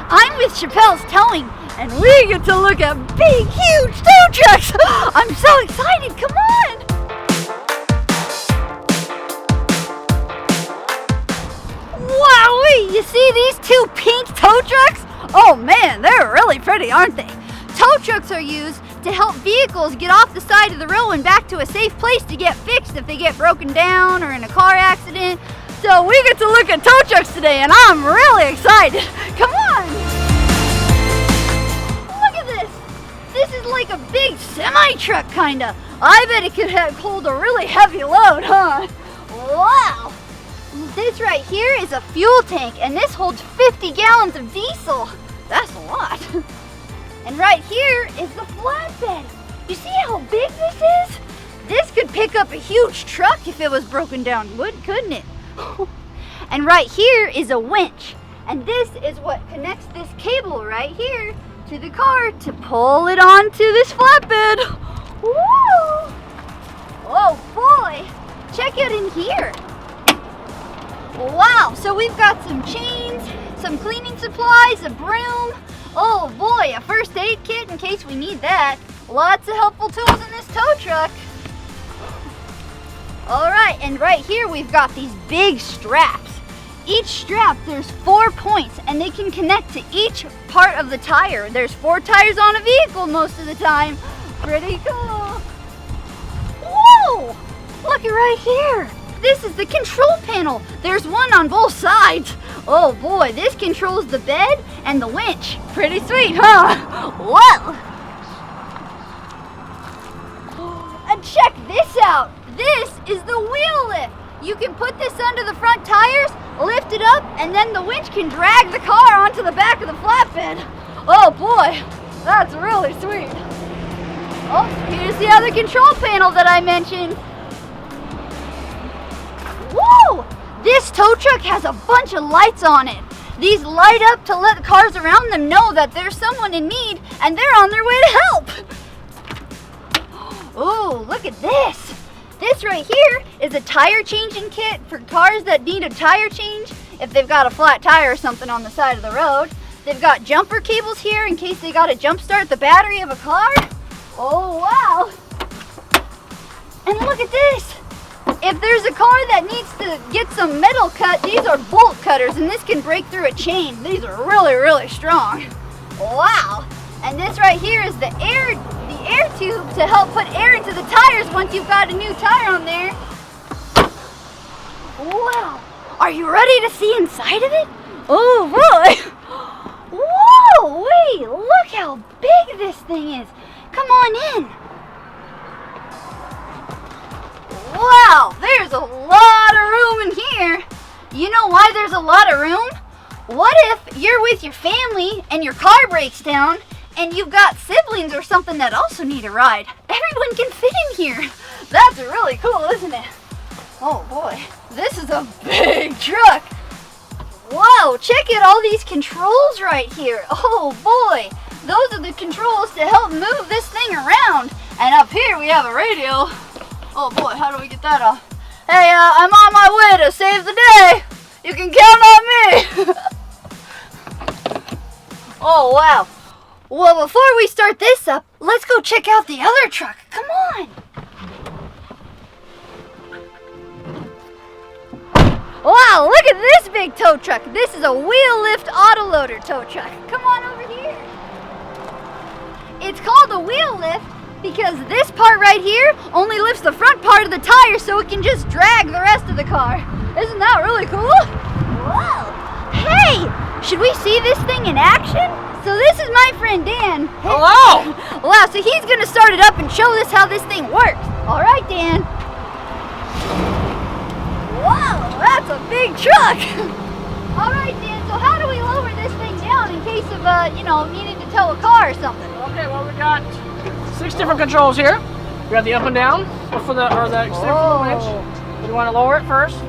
I'm with Chappelle's Towing, and we get to look at big, huge tow trucks. I'm so excited, come on. Wowee, you see these two pink tow trucks? Oh man, they're really pretty, aren't they? Tow trucks are used to help vehicles get off the side of the road and back to a safe place to get fixed if they get broken down or in a car accident. So we get to look at tow trucks today, and I'm really excited. Come on! Look at this. This is like a big semi-truck, kinda. I bet it could hold a really heavy load, huh? Wow! This right here is a fuel tank, and this holds 50 gallons of diesel. That's a lot. And right here is the flatbed. You see how big this is? This could pick up a huge truck if it was broken down, couldn't it? And right here is a winch. And this is what connects this cable right here to the car to pull it onto this flatbed. Woo! Oh boy, check it in here. Wow, so we've got some chains, some cleaning supplies, a broom. Oh boy, a first aid kit in case we need that. Lots of helpful tools in this tow truck. All right, and right here we've got these big straps. Each strap, there's 4 points, and they can connect to each part of the tire. There's 4 tires on a vehicle most of the time. Pretty cool. Whoa, look at right here. This is the control panel. There's one on both sides. Oh boy, this controls the bed and the winch. Pretty sweet, huh? Whoa! And check this out. This is the wheel lift. You can put this under the front tires, lift it up, and then the winch can drag the car onto the back of the flatbed. Oh boy, that's really sweet. Oh, here's the other control panel that I mentioned. Whoa! This tow truck has a bunch of lights on it. These light up to let the cars around them know that there's someone in need and they're on their way to help. Oh, look at this. This right here is a tire changing kit for cars that need a tire change if they've got a flat tire or something on the side of the road. They've got jumper cables here in case they got to jump start the battery of a car. Oh, wow. And look at this. If there's a car that needs to get some metal cut, these are bolt cutters, and this can break through a chain. These are really, really strong. Wow. And this right here is the air tube to help put air into the tires once you've got a new tire on there. Wow. Are you ready to see inside of it? Oh boy. Whoa, wait, look how big this thing is. Come on in. Wow, there's a lot of room in here. You know why there's a lot of room? What if you're with your family and your car breaks down and you've got siblings or something that also need a ride? Everyone can fit in here. That's really cool, isn't it? Oh boy, this is a big truck. Wow, check out all these controls right here. Oh boy, those are the controls to help move this thing around. And up here we have a radio. Oh boy, how do we get that off? Hey, I'm on my way to save the day. You can count on me. Oh wow. Well, before we start this up, let's go check out the other truck. Come on. Wow, look at this big tow truck. This is a wheel lift autoloader tow truck. Come on over here. It's called a wheel lift because this part right here only lifts the front part of the tire so it can just drag the rest of the car. Isn't that really cool? Whoa! Hey, should we see this thing in action? So this is my friend Dan. Hello! Wow, so he's gonna start it up and show us how this thing works. All right, Dan. Whoa, that's a big truck. All right, Dan, so how do we lower this thing down in case of, needing to tow a car or something? Okay, well, we got 6 different controls here. We got the up and down, or the extend from the winch. You want to lower it first.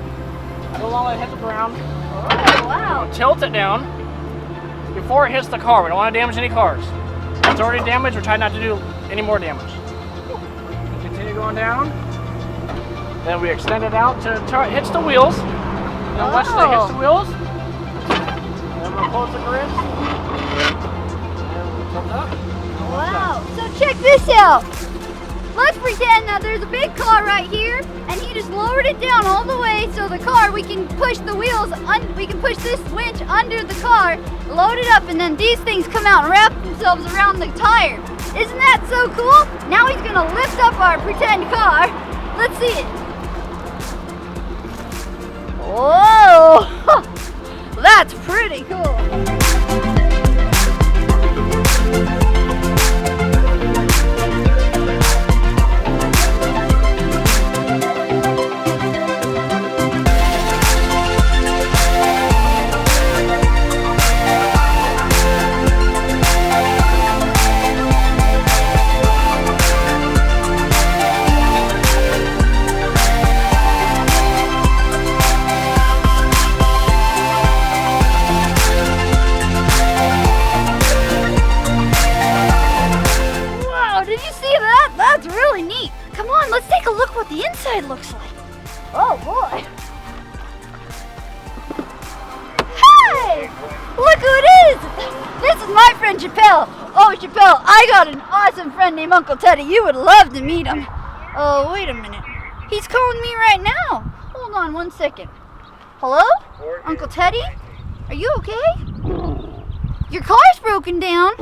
Don't let it hit the ground. Oh, wow. Tilt it down before it hits the car. We don't want to damage any cars. If it's already damaged, we're trying not to do any more damage. Continue going down. Then we extend it out until it hits the wheels. And once it hits the wheels, then we'll close the grid. this out. Let's pretend that there's a big car right here, and he just lowered it down all the way so the car, we can push the wheels, we can push this winch under the car, load it up, and then these things come out and wrap themselves around the tire. Isn't that so cool? Now he's gonna lift up our pretend car. Let's see it. Whoa! That's pretty cool. That's really neat. Come on, let's take a look what the inside looks like. Oh boy. Hey! Look who it is! This is my friend Chappelle. Oh, Chappelle, I got an awesome friend named Uncle Teddy. You would love to meet him. Oh, wait a minute. He's calling me right now. Hold on 1 second. Hello? Uncle Teddy? Are you okay? Your car's broken down.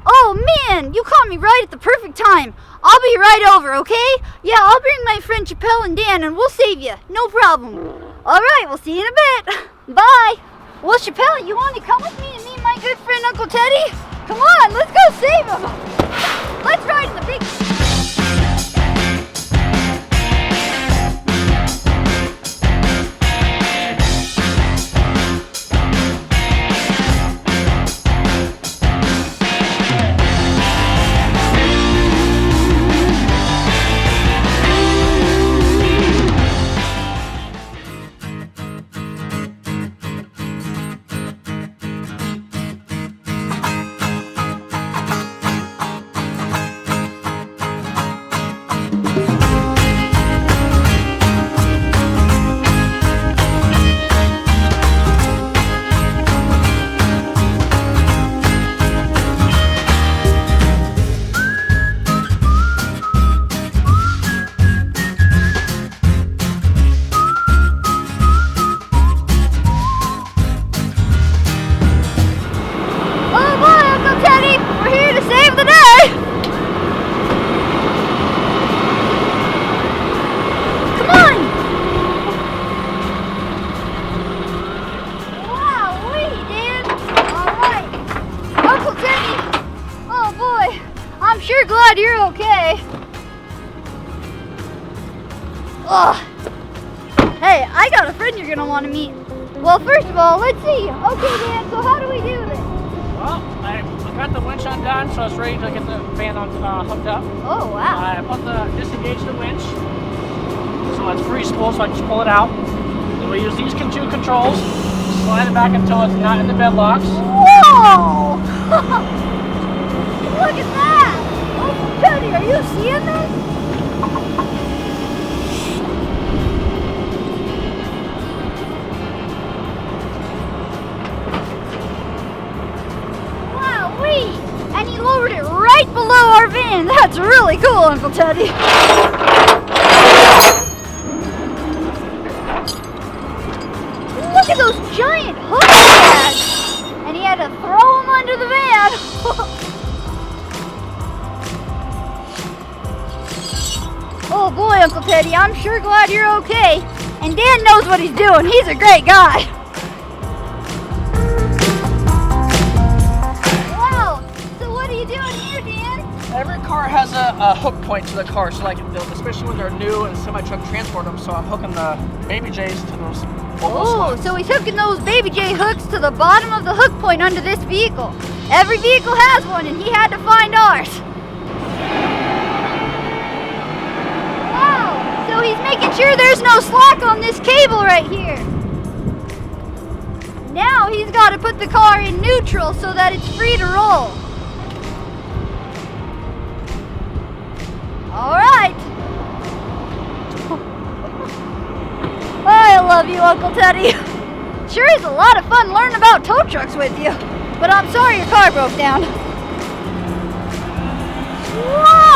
Oh man, you caught me right at the perfect time. I'll be right over, okay? Yeah, I'll bring my friend Chappelle and Dan and we'll save you. No problem. All right, we'll see you in a bit. Bye. Well, Chappelle, you want to come with me and meet my good friend Uncle Teddy? Come on, let's go save him. Let's ride in the big... Sure glad you're okay. Ugh. Hey, I got a friend you're gonna want to meet. Well, first of all, let's see. Okay, Dan, so how do we do this? Well, I got the winch undone, so it's ready to get the fan on, hooked up. Oh, wow. I disengaged the winch, so it's free spool, so I just pull it out. Then we use these two controls, slide it back until it's not in the bed locks. Whoa! Look at that! Oh, Teddy, are you seeing this? Wowee! And he lowered it right below our van. That's really cool, Uncle Teddy. Look at those giant hooks he had. And he had to throw them under the van. Oh boy, Uncle Teddy, I'm sure glad you're okay. And Dan knows what he's doing. He's a great guy. Wow, so what are you doing here, Dan? Every car has a hook point to the car, so like, especially when they're new and semi-truck transport them, so I'm hooking the baby J's to those. Oh, so he's hooking those baby J hooks to the bottom of the hook point under this vehicle. Every vehicle has one, and he had to find ours. Wow, so he's making sure there's no slack on this cable right here. Now he's got to put the car in neutral so that it's free to roll. All right. I love you, Uncle Teddy. Sure is a lot of fun learning about tow trucks with you. But I'm sorry your car broke down. Whoa!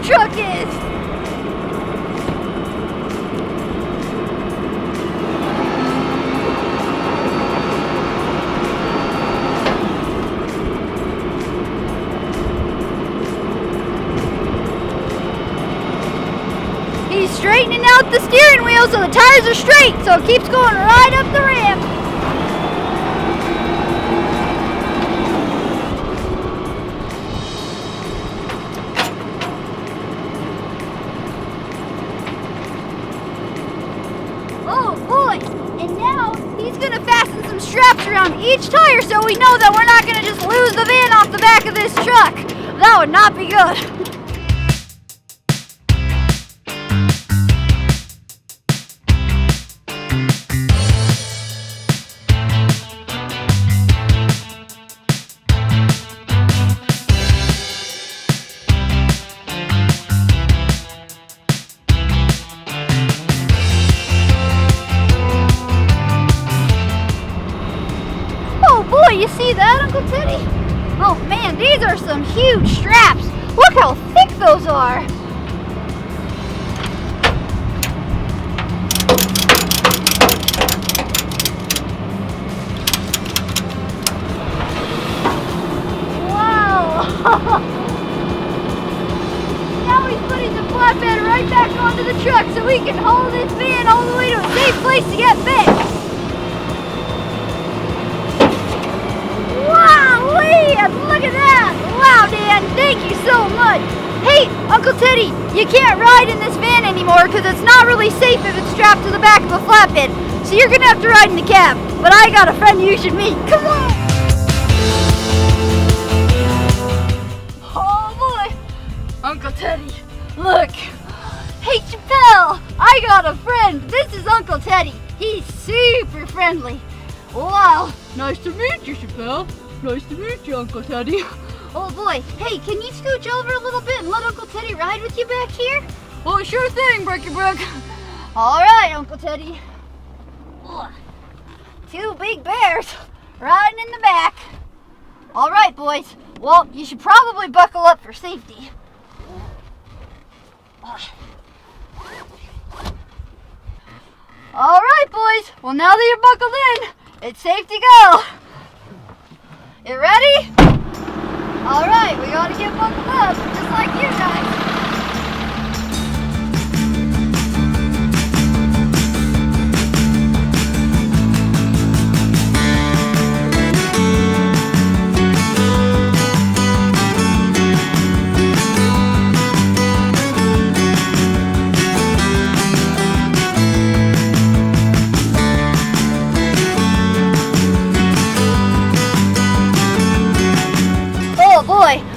tow truck is. He's straightening out the steering wheel so the tires are straight, so it keeps going right up the ramp. Oh boy, and now he's gonna fasten some straps around each tire so we know that we're not gonna just lose the van off the back of this truck. That would not be good. You see that, Uncle Teddy? Oh man, these are some huge straps. Look how thick those are. Wow. Now he's putting the flatbed right back onto the truck so we can haul this van all the way to a safe place to get fixed. Look at that! Wow, Dan, thank you so much. Hey, Uncle Teddy, you can't ride in this van anymore because it's not really safe if it's strapped to the back of a flatbed. So you're gonna have to ride in the cab. But I got a friend you should meet. Come on! Oh boy, Uncle Teddy, look. Hey, Chappelle, I got a friend. This is Uncle Teddy. He's super friendly. Wow, nice to meet you, Chappelle. Nice to meet you, Uncle Teddy. Oh boy, hey, can you scooch over a little bit and let Uncle Teddy ride with you back here? Oh, sure thing, Brecky Breck. All right, Uncle Teddy. Two big bears riding in the back. All right, boys. Well, you should probably buckle up for safety. All right, boys. Well, now that you're buckled in, it's safe to go. You ready? All right, we gotta get buckled up, just like you guys.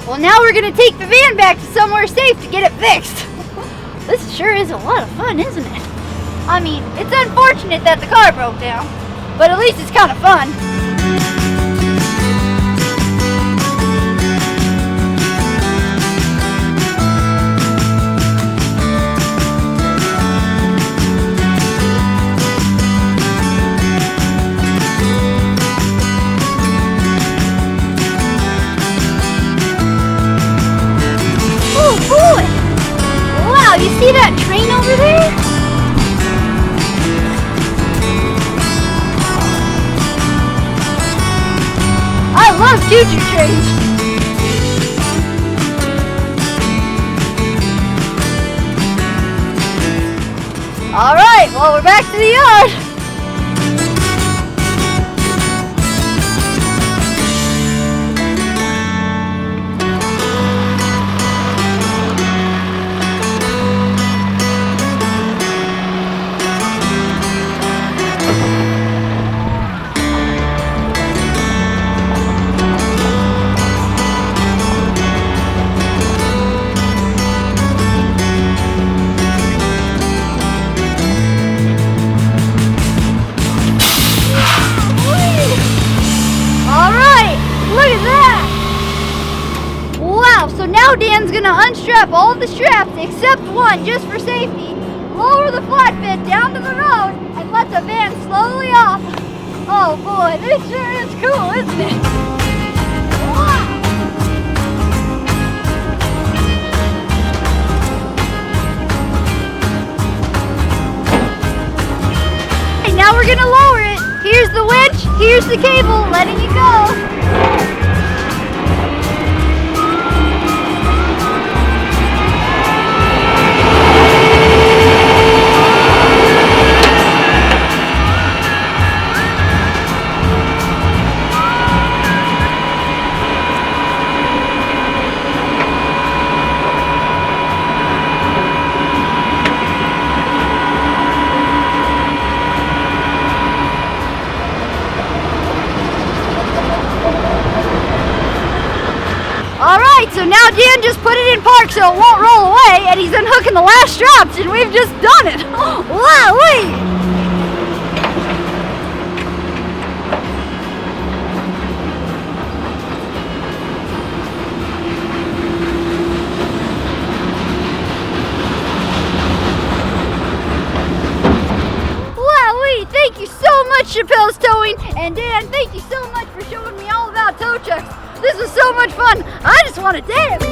Well, now we're gonna take the van back to somewhere safe to get it fixed. This sure is a lot of fun, isn't it? I mean, it's unfortunate that the car broke down, but at least it's kind of fun. You see that train over there? I love choo-choo trains. All right, well, we're back to the yard. Now Dan's gonna unstrap all of the straps except one just for safety, lower the flatbed down to the road, and let the van slowly off. Oh boy, this sure is cool, isn't it? Wow. now we're gonna lower it. Here's the winch, here's the cable, letting it go. Alright, so now Dan just put it in park so it won't roll away, and he's unhooking the last straps, and we've just done it. Wowee! Wowee! Thank you so much, Chappelle's Towing, and Dan, thank you so much for showing me all about tow trucks. This was so much fun. I just want to dance.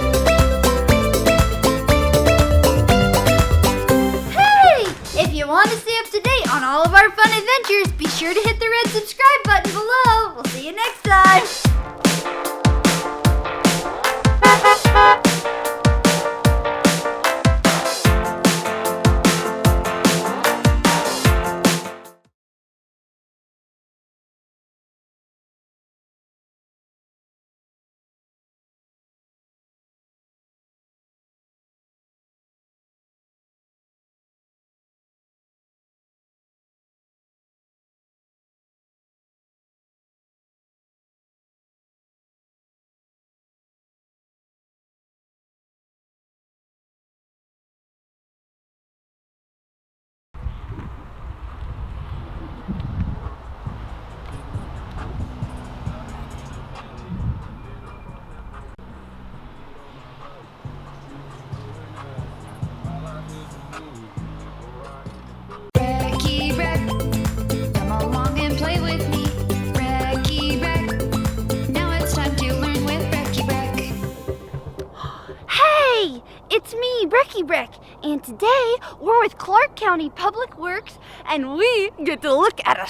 Hey! If you want to stay up to date on all of our fun adventures, be sure to hit the red subscribe button below. We'll see you next time. Brecky Breck, come along and play with me. Brecky Breck, now it's time to learn with Brecky Breck. Hey! It's me, Brecky Breck, and today we're with Clark County Public Works, and we get to look at a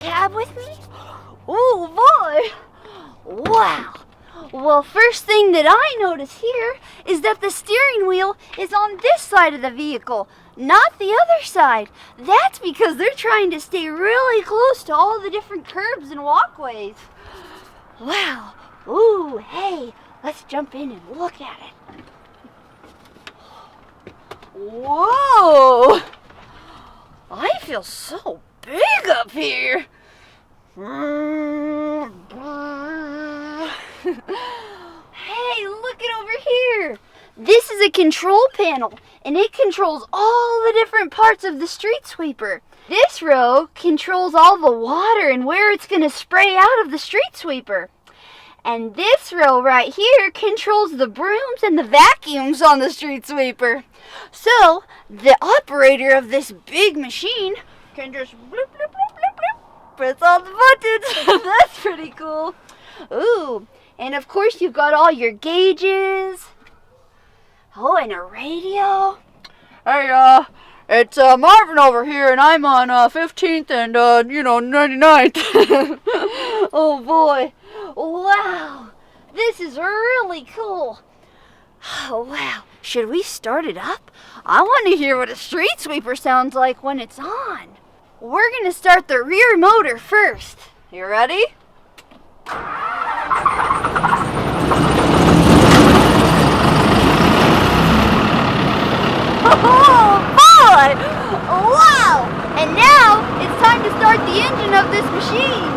Cab with me? Oh boy! Wow! Well, first thing that I notice here is that the steering wheel is on this side of the vehicle, not the other side. That's because they're trying to stay really close to all the different curbs and walkways. Wow! Ooh, hey, let's jump in and look at it. Whoa! I feel so big up here. Hey, look it over here. This is a control panel, and it controls all the different parts of the street sweeper. This row controls all the water and where it's going to spray out of the street sweeper. And this row right here controls the brooms and the vacuums on the street sweeper. So, the operator of this big machine can just bloop, bloop, bloop, bloop, bloop, press all the buttons. That's pretty cool. Ooh, and of course you've got all your gauges. Oh, and a radio. Hey, it's Marvin over here, and I'm on 15th and 99th. Oh boy. Wow. This is really cool. Oh wow. Should we start it up? I want to hear what a street sweeper sounds like when it's on. We're going to start the rear motor first. You ready? Oh boy! Wow! And now it's time to start the engine of this machine.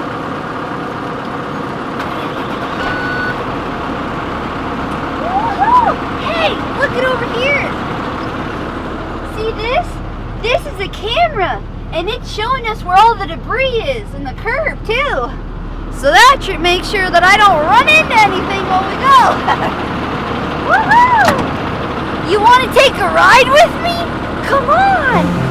Woohoo! Hey, look it over here. See this? This is a camera, and it's showing us where all the debris is and the curb too. So that should make sure that I don't run into anything when we go. Woohoo! You want to take a ride with me? Come on!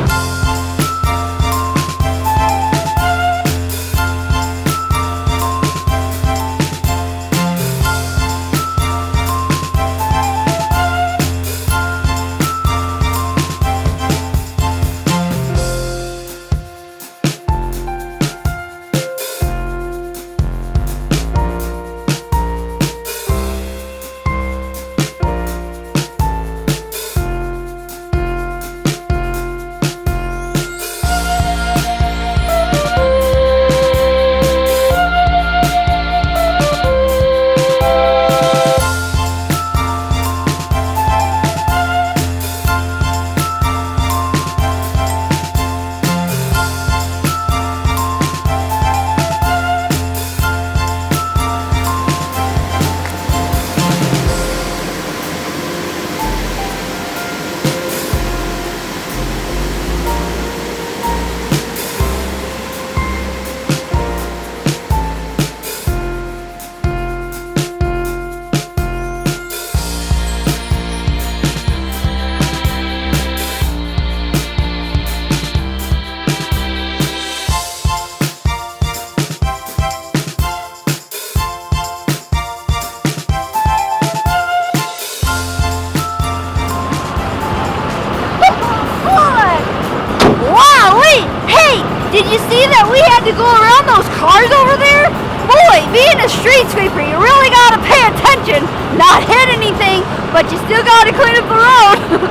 Did you see that we had to go around those cars over there? Boy, being a street sweeper, you really gotta pay attention. Not hit anything, but you still gotta clean up the road.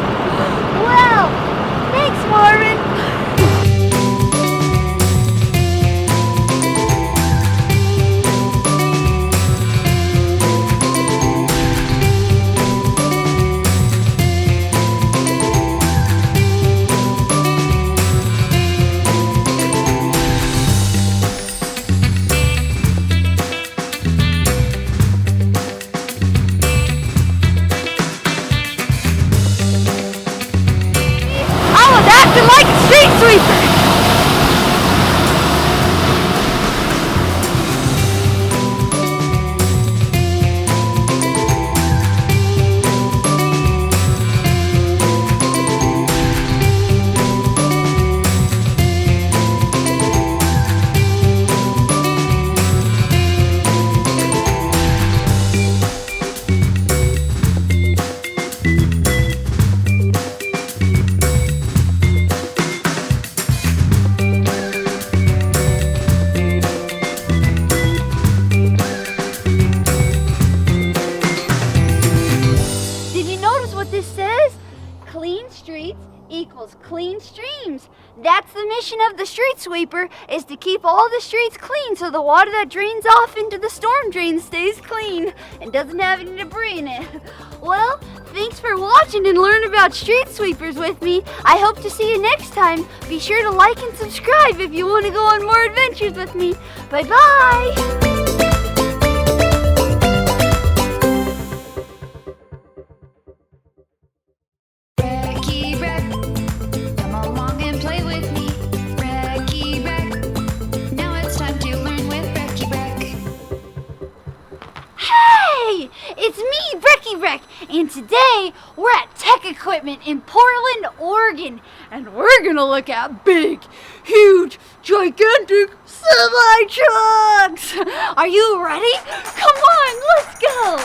Wow, thanks, Marvin. equals clean streams. That's the mission of the street sweeper, is to keep all the streets clean so the water that drains off into the storm drain stays clean and doesn't have any debris in it. Well, thanks for watching and learn about street sweepers with me. I hope to see you next time. Be sure to like and subscribe if you want to go on more adventures with me. Bye-bye! Brecky Breck, come along and play with me. Brecky Breck, now it's time to learn with Brecky Breck. Hey! It's me, Brecky Breck, and today we're at Tech Equipment in Portland, Oregon, and we're gonna look at big, huge, gigantic semi-trucks! Are you ready? Come on, let's go!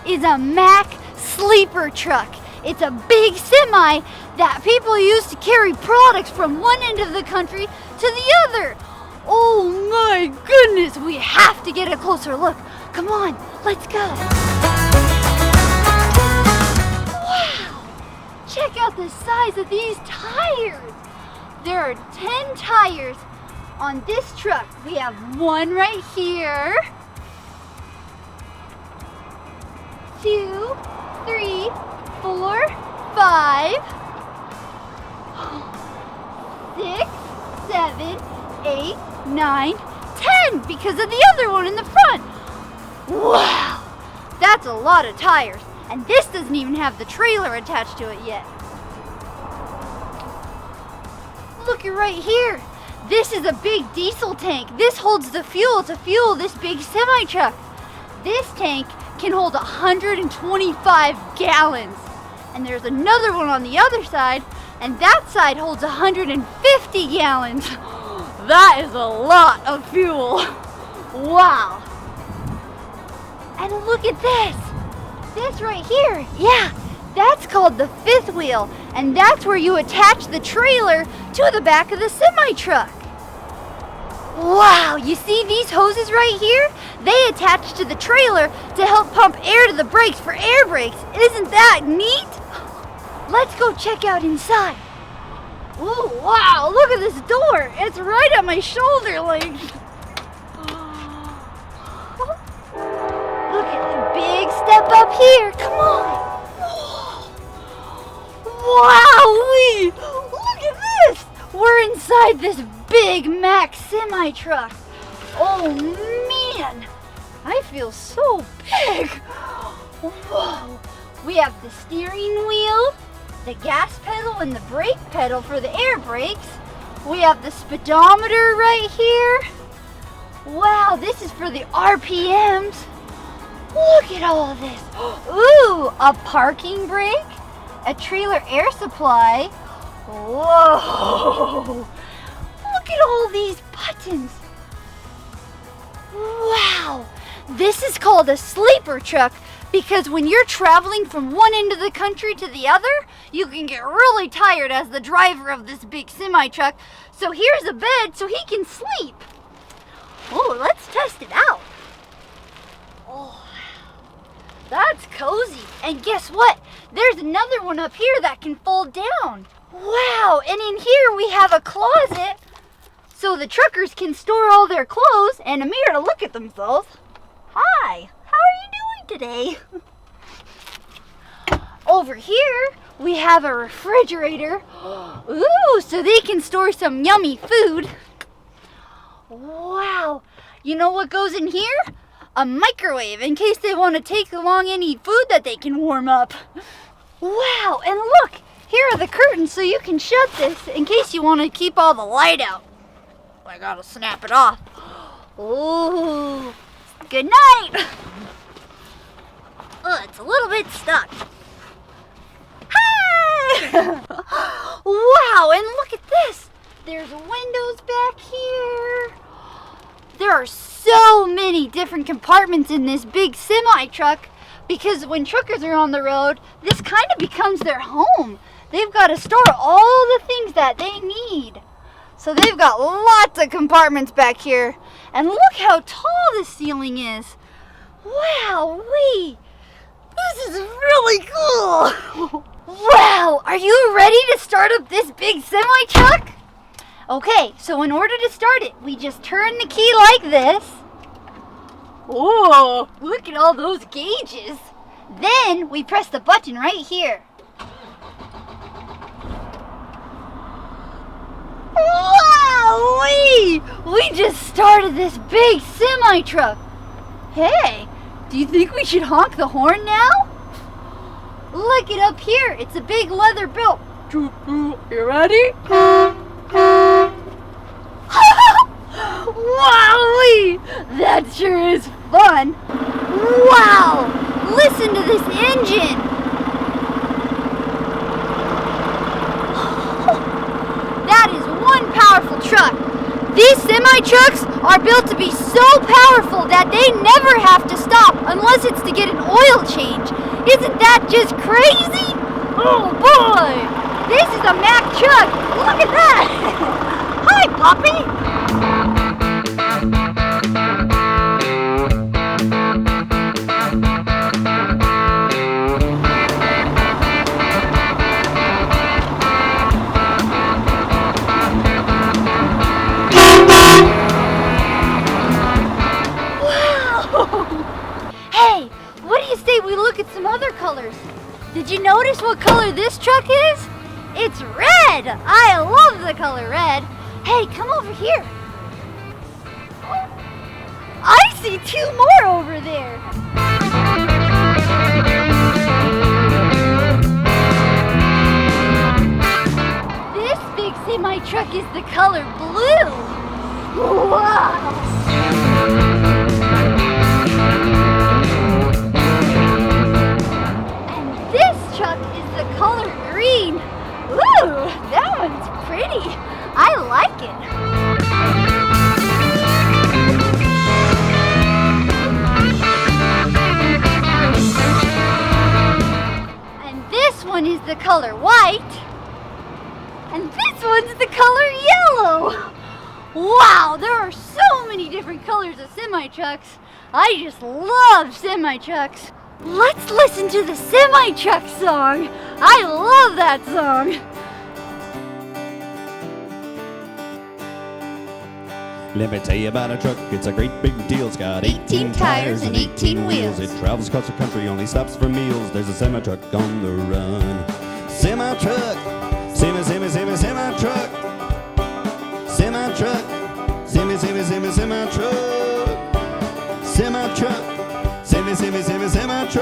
Is a Mack sleeper truck. It's a big semi that people use to carry products from one end of the country to the other. Oh my goodness, we have to get a closer look. Come on, let's go. Wow, check out the size of these tires. There are 10 tires on this truck. We have one right here. 2, 3, 4, 5, 6, 7, 8, 9, 10 because of the other one in the front. Wow, that's a lot of tires, and this doesn't even have the trailer attached to it yet. Look at right here. This is a big diesel tank. This holds the fuel to fuel this big semi-truck. This tank can hold 125 gallons. And there's another one on the other side, and that side holds 150 gallons. That is a lot of fuel. Wow. And look at this. This right here. Yeah, that's called the fifth wheel, and that's where you attach the trailer to the back of the semi-truck. Wow, you see these hoses right here? They attach to the trailer to help pump air to the brakes for air brakes. Isn't that neat? Let's go check out inside. Oh, wow, look at this door. It's right at my shoulder length. Look at the big step up here. Come on. Wowee! Look at this. We're inside this big Mack semi-truck. Oh man, I feel so big. Whoa. We have the steering wheel, the gas pedal, and the brake pedal for the air brakes. We have the speedometer right here. Wow, this is for the RPMs. Look at all of this. Ooh, a parking brake, a trailer air supply. Whoa. Look at all these buttons. Wow, this is called a sleeper truck because when you're traveling from one end of the country to the other, you can get really tired as the driver of this big semi-truck. So here's a bed so he can sleep. Oh, let's test it out. Oh, that's cozy. And guess what? There's another one up here that can fold down. Wow, and in here we have a closet so the truckers can store all their clothes and a mirror to look at themselves. Hi, how are you doing today? Over here, we have a refrigerator. Ooh, so they can store some yummy food. Wow, you know what goes in here? A microwave in case they want to take along any food that they can warm up. Wow, and look, here are the curtains so you can shut this in case you want to keep all the light out. I gotta snap it off. Ooh, good night. It's a little bit stuck. Hey! Wow, and look at this. There's windows back here. There are so many different compartments in this big semi-truck because when truckers are on the road, this kind of becomes their home. They've got to store all the things that they need. So they've got lots of compartments back here. And look how tall the ceiling is. Wow-wee. This is really cool. Wow, are you ready to start up this big semi-truck? Okay, so in order to start it, we just turn the key like this. Whoa, look at all those gauges. Then we press the button right here. Wow-wee! We just started this big semi-truck. Hey, do you think we should honk the horn now? Look it up here. It's a big leather belt. You ready? Wowee! That sure is fun. Wow! Listen to this engine. That is one powerful truck. These semi-trucks are built to be so powerful that they never have to stop unless it's to get an oil change. Isn't that just crazy? Oh boy! This is a Mack truck. Look at that! Hi, Poppy! We look at some other colors. Did you notice what color this truck is? It's red! I love the color red. Hey, come over here. I see two more over there. This big semi-truck is the color blue. Wow! Color green. Ooh, that one's pretty. I like it. And this one is the color white. And this one's the color yellow. Wow, there are so many different colors of semi-trucks. I just love semi-trucks. Let's listen to the semi-truck song. I love that song. Let me tell you about a truck, it's a great big deal. It's got 18 tires and 18 wheels. It travels across the country, only stops for meals. There's a semi-truck on the run. Semi-truck, semi-truck. Semi-truck, semi-truck. Semi-truck. Semi-truck.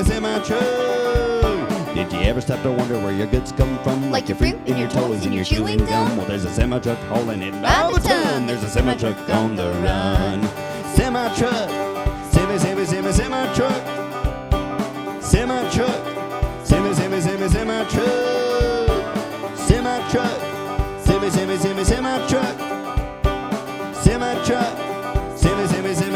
Semi-truck. Did you ever stop to wonder where your goods come from? Like your fruit and your toys and your chewing gum? Well, there's a semi-truck hauling it by the ton. There's a semi-truck on the run. Semi-truck. Semi-truck. Semi-truck. Semi-truck. Semi-truck. Semi-truck. Semi-truck.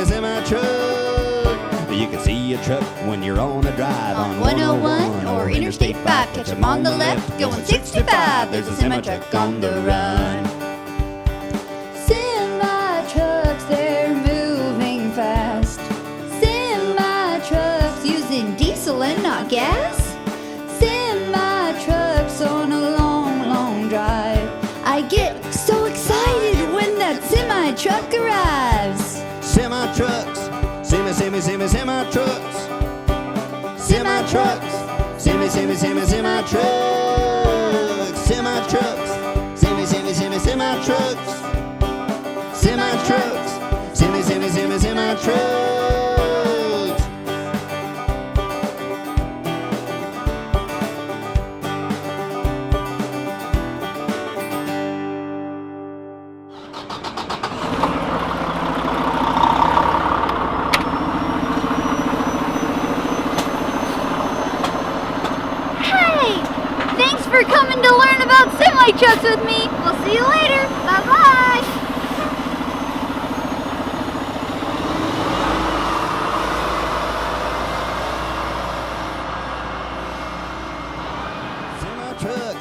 Semi-truck. You can see a truck when you're on a drive On 101 or Interstate 5, catch 'em on the left, going 65. There's a semi-truck on the run. Semi-trucks, they're moving fast. Semi-trucks using diesel and not gas. Semi-trucks on a long, long drive. I get so excited when that semi-truck arrives. Semi-trucks. Semi-trucks. Semi-trucks. Semi-trucks. Semi-trucks. Semi-trucks. Semi-trucks. Semi-trucks. Semi-trucks. Thanks for coming to learn about semi-trucks with me. We'll see you later. Bye-bye. Semi-truck.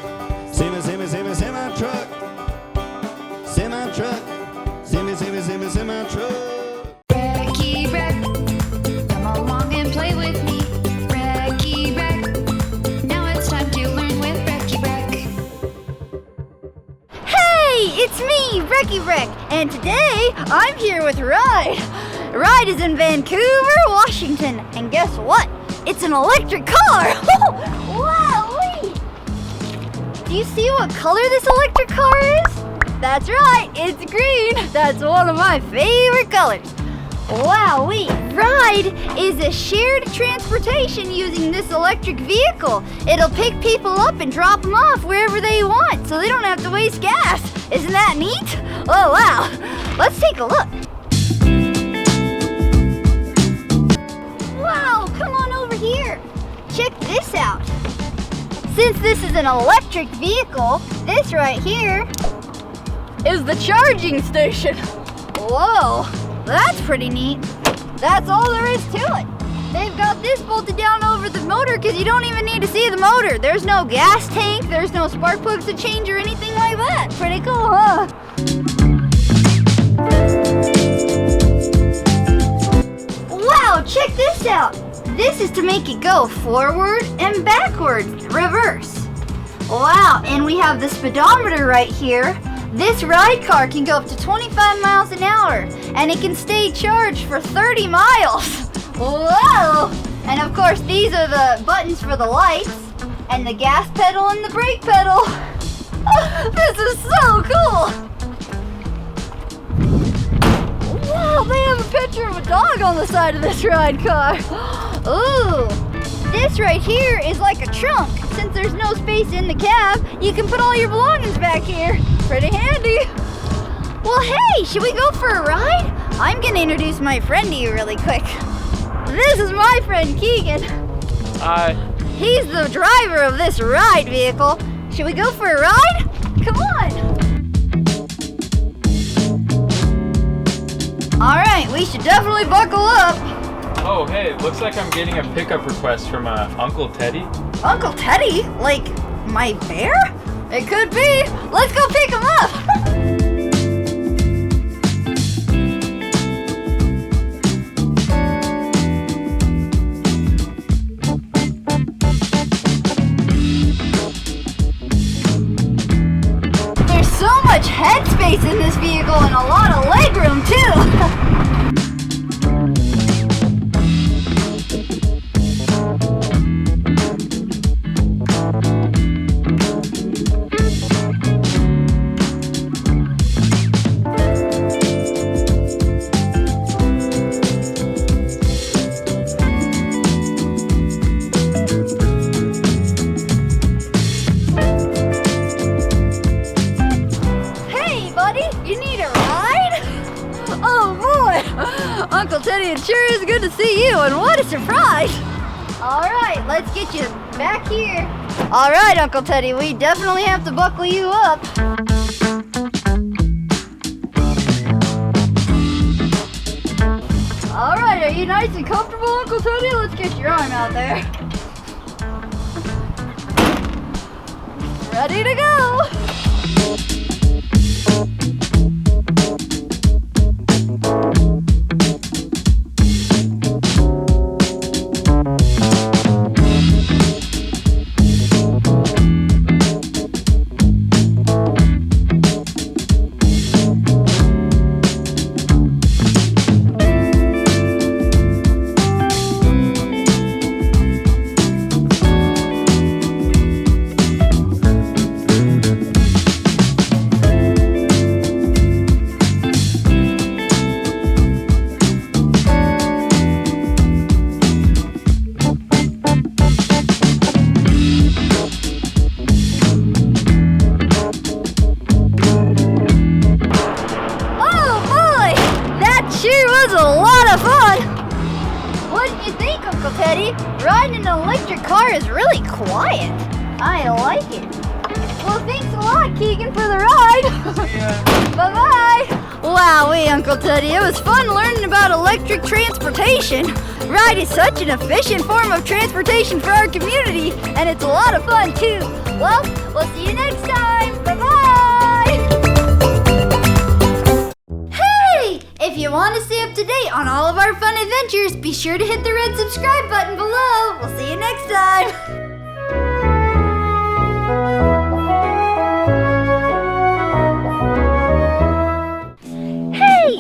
Semi-truck. Semi-truck. Semi-truck. Brecky Breck, come along and play with me. Brecky Breck, now it's time to learn with Brecky Breck. Hey, it's me, Brecky Breck, and today I'm here with Ride. Ride is in Vancouver, Washington, and guess what? It's an electric car. Wow-wee. Do you see what color this electric car is? That's right, it's green. That's one of my favorite colors. Wow-wee. Ride is a shared transportation using this electric vehicle. It'll pick people up and drop them off wherever they want so they don't have to waste gas. Isn't that neat? Oh, wow. Let's take a look. Wow, come on over here. Check this out. Since this is an electric vehicle, this right here is the charging station. Whoa, that's pretty neat. That's all there is to it. They've got this bolted down over the motor because you don't even need to see the motor. There's no gas tank, there's no spark plugs to change or anything like that. Pretty cool, huh? Wow, check this out. This is to make it go forward and backward, reverse. Wow, and we have the speedometer right here. This ride car can go up to 25 miles an hour, and it can stay charged for 30 miles. Whoa! And of course, these are the buttons for the lights, and the gas pedal and the brake pedal. This is so cool! Wow, they have a picture of a dog on the side of this ride car. Ooh, this right here is like a trunk. Since there's no space in the cab, you can put all your belongings back here. Pretty handy. Well, hey, should we go for a ride? I'm gonna introduce my friend to you really quick. This is my friend Keegan. Hi. He's the driver of this ride vehicle. Should we go for a ride? Come on. All right, we should definitely buckle up. Oh, hey, looks like I'm getting a pickup request from Uncle Teddy. Uncle Teddy? Like my bear? It could be. Let's go pick him up. There's so much headspace in this vehicle and a lot of legroom too. Uncle Teddy, it sure is good to see you, and what a surprise! All right, let's get you back here. All right, Uncle Teddy, we definitely have to buckle you up. All right, are you nice and comfortable, Uncle Teddy? Let's get your arm out there. Ready to go. Riding an electric car is really quiet. I like it. Well, thanks a lot, Keegan, for the ride. Bye-bye. Wowee, Uncle Teddy. It was fun learning about electric transportation. Ride is such an efficient form of transportation for our community, and it's a lot of fun, too. Well, we'll see you next time. Bye-bye. Hey! If you want to stay up to date on all of our fun adventures, be sure to hit the red subscribe button below. We'll see you next time.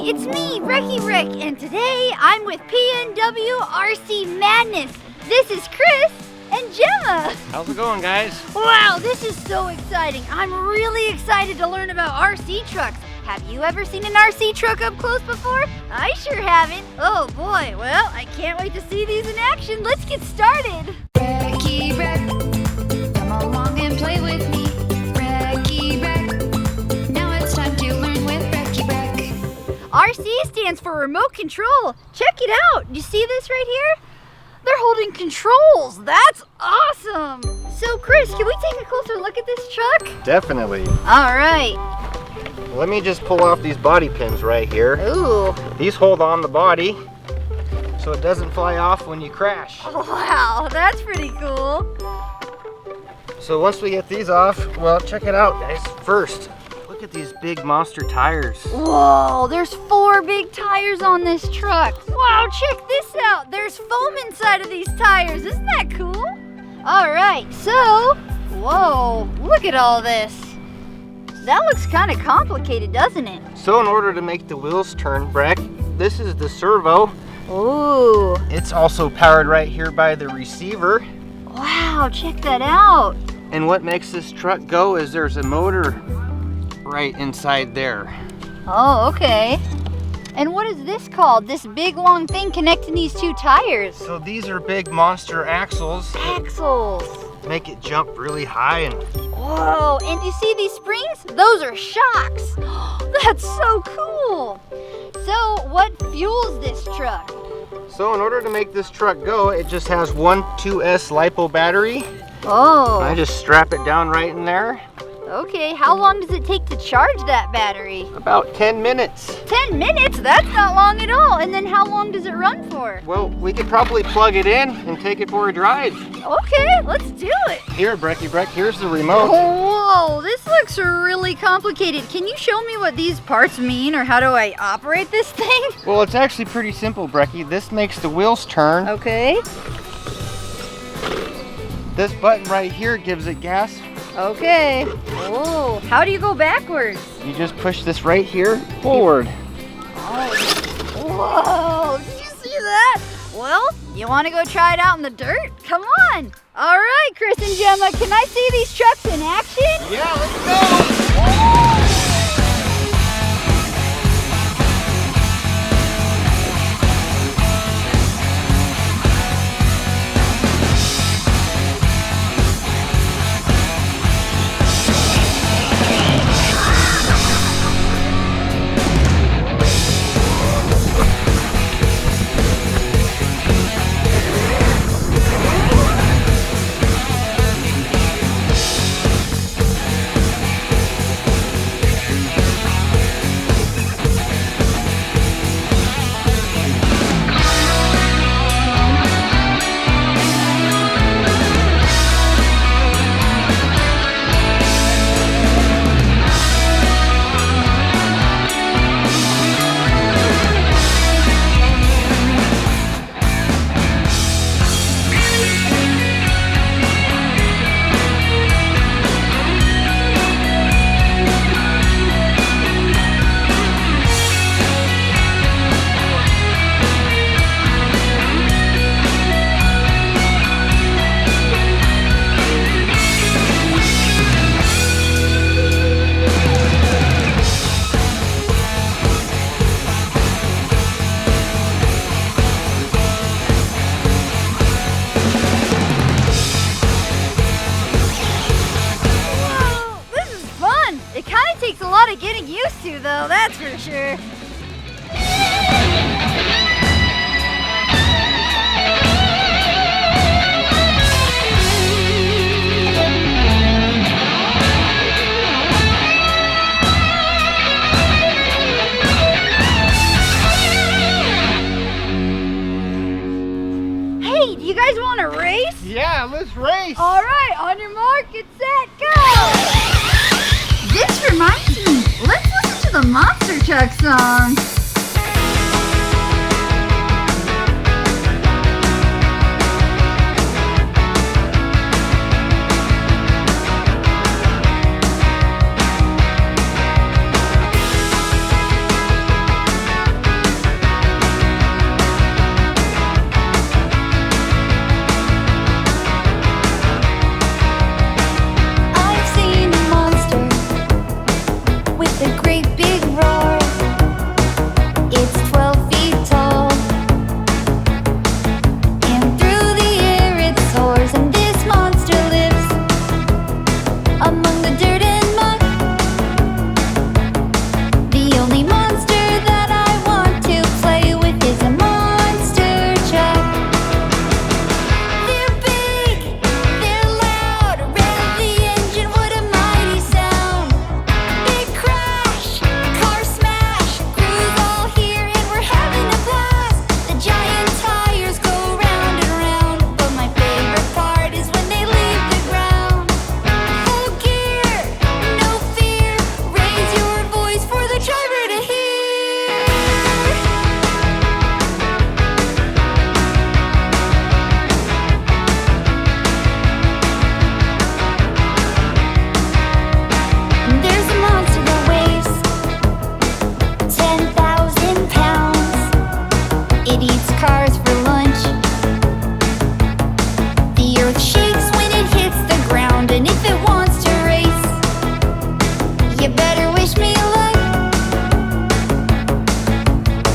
It's me, Brecky Breck, and today I'm with PNW RC Madness. This is Chris and Gemma. How's it going, guys? Wow, this is so exciting. I'm really excited to learn about RC trucks. Have you ever seen an RC truck up close before? I sure haven't. Oh boy, well, I can't wait to see these in action. Let's get started. Brecky Breck, come along and play with me. Brecky Breck, now it's time to learn with Brecky Breck. RC stands for remote control. Check it out. You see this right here? They're holding controls. That's awesome. So, Chris, can we take a closer look at this truck? Definitely. All right. Let me just pull off these body pins right here. Ooh. These hold on the body so it doesn't fly off when you crash. Wow, that's pretty cool. So once we get these off, well, check it out, guys. First, look at these big monster tires. Whoa, there's 4 big tires on this truck. Wow, check this out. There's foam inside of these tires. Isn't that cool? All right, so, whoa, look at all this. That looks kind of complicated, doesn't it? So in order to make the wheels turn, Breck, this is the servo. Ooh. It's also powered right here by the receiver. Wow, check that out. And what makes this truck go is there's a motor right inside there. Oh, okay. And what is this called? This big long thing connecting these 2 tires? So these are big monster axles that Axles. make it jump really high. And Whoa, and you see these springs? Those are shocks. That's so cool. So what fuels this truck? so in order to make this truck go, it just has one 2S LiPo battery. Oh. I just strap it down right in there. Okay, how long does it take to charge that battery? About 10 minutes. 10 minutes? That's not long at all. And then how long does it run for? Well, we could probably plug it in and take it for a drive. Okay, let's do it. Here, Brecky Breck, here's the remote. Whoa, this looks really complicated. Can you show me what these parts mean, or how do I operate this thing? Well, it's actually pretty simple, Brecky. This makes the wheels turn. Okay. This button right here gives it gas. Okay. Oh, how do you go backwards? You just push this right here forward. Oh. Whoa, did you see that? Well, you want to go try it out in the dirt? Come on. All right, Chris and Gemma, can I see these trucks in action? Yeah, let's go. Takes a lot of getting used to, though, that's for sure. race. All right, on your mark, get set, go! This reminds me, let's listen to the Monster Truck song. I've seen a monster with a great big roar. It's 12 feet tall, and through the air it soars. And this monster lives among the dirt and mud. The only monster that I want to play with is a monster truck. They're big, they're loud, rev the engine, what a mighty sound. Big crash, car smash, crews all here and we're having a blast. The giant tires go round and round, but my favorite part is when they leave the ground. Full gear, no fear, raise your voice for the driver to hear. There's a monster that weighs 10,000 pounds. It eats cars for lunch. The earth shakes when it hits the ground, and if it wants to race, you better wish me luck.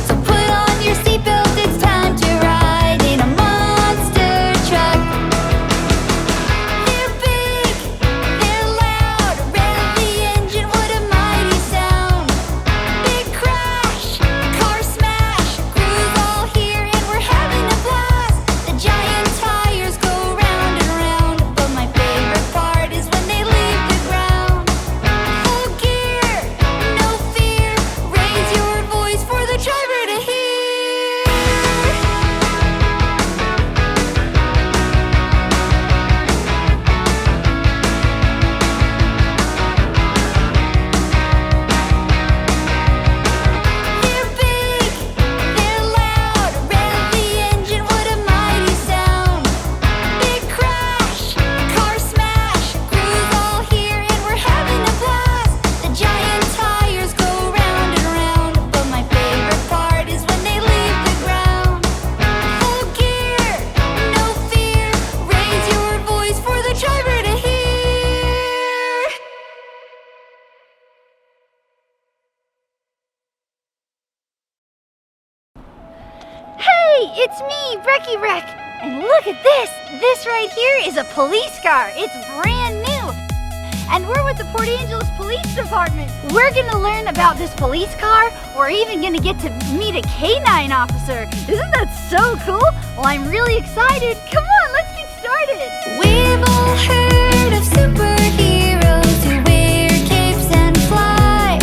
So put on your seatbelt, it's time to ride in a monster truck. They're big, they're loud, rev the engine, what a mighty sound. Big crash, car smash, crews all here and we're having a blast. The giant tires go round and round, but my favorite part is when they leave the ground. Full gear, no fear, raise your voice for the driver to hear. They're big, they're loud, rev the engine, what a mighty sound. Big crash, car smash, crews all here and we're having a blast. The giant tires go round and round, but my favorite part is when they leave the ground. Full gear, no fear, raise your voice for the driver to hear. Hey, it's me, Brecky Breck. And look at this. This right here is a police car. It's brand new. And we're with the Port Angeles Police Department. We're gonna learn about this police car. We're even gonna get to meet a canine officer. Isn't that so cool? Well, I'm really excited. Come on, let's get started. We've all heard of superheroes who wear capes and fly,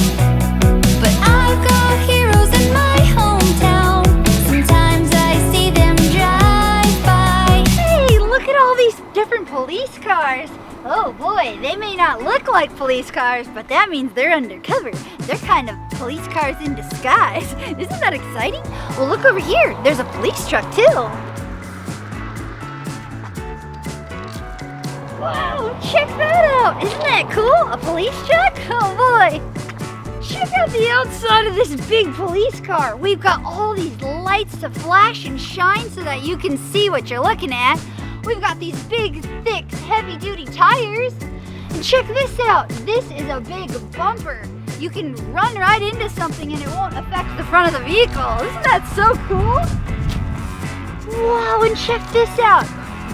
but I've got heroes in my hometown. Sometimes I see them drive by. Hey, look at all these different police cars. Oh boy, they may not look like police cars, but that means they're undercover. They're kind of police cars in disguise. Isn't that exciting? Well, look over here. There's a police truck too. Wow, check that out. Isn't that cool? A police truck? Oh boy. Check out the outside of this big police car. We've got all these lights to flash and shine so that you can see what you're looking at. We've got these big, thick, heavy-duty tires. And check this out. This is a big bumper. You can run right into something and it won't affect the front of the vehicle. Isn't that so cool? Wow, and check this out.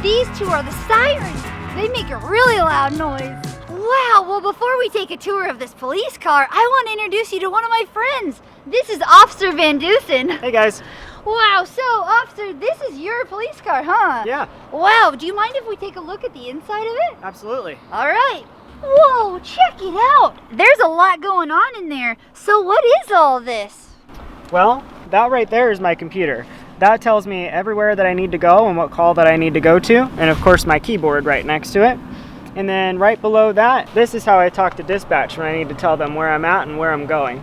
These two are the sirens. They make a really loud noise. Wow, well before we take a tour of this police car, I want to introduce you to one of my friends. This is Officer Van Dusen. Hey guys. Wow, so officer, this is your police car, huh? Yeah. Wow, do you mind if we take a look at the inside of it? Absolutely. All right. Whoa, check it out. There's a lot going on in there. So what is all this? Well, that right there is my computer. That tells me everywhere that I need to go and what call that I need to go to, and of course my keyboard right next to it. And then right below that, this is how I talk to dispatch when I need to tell them where I'm at and where I'm going.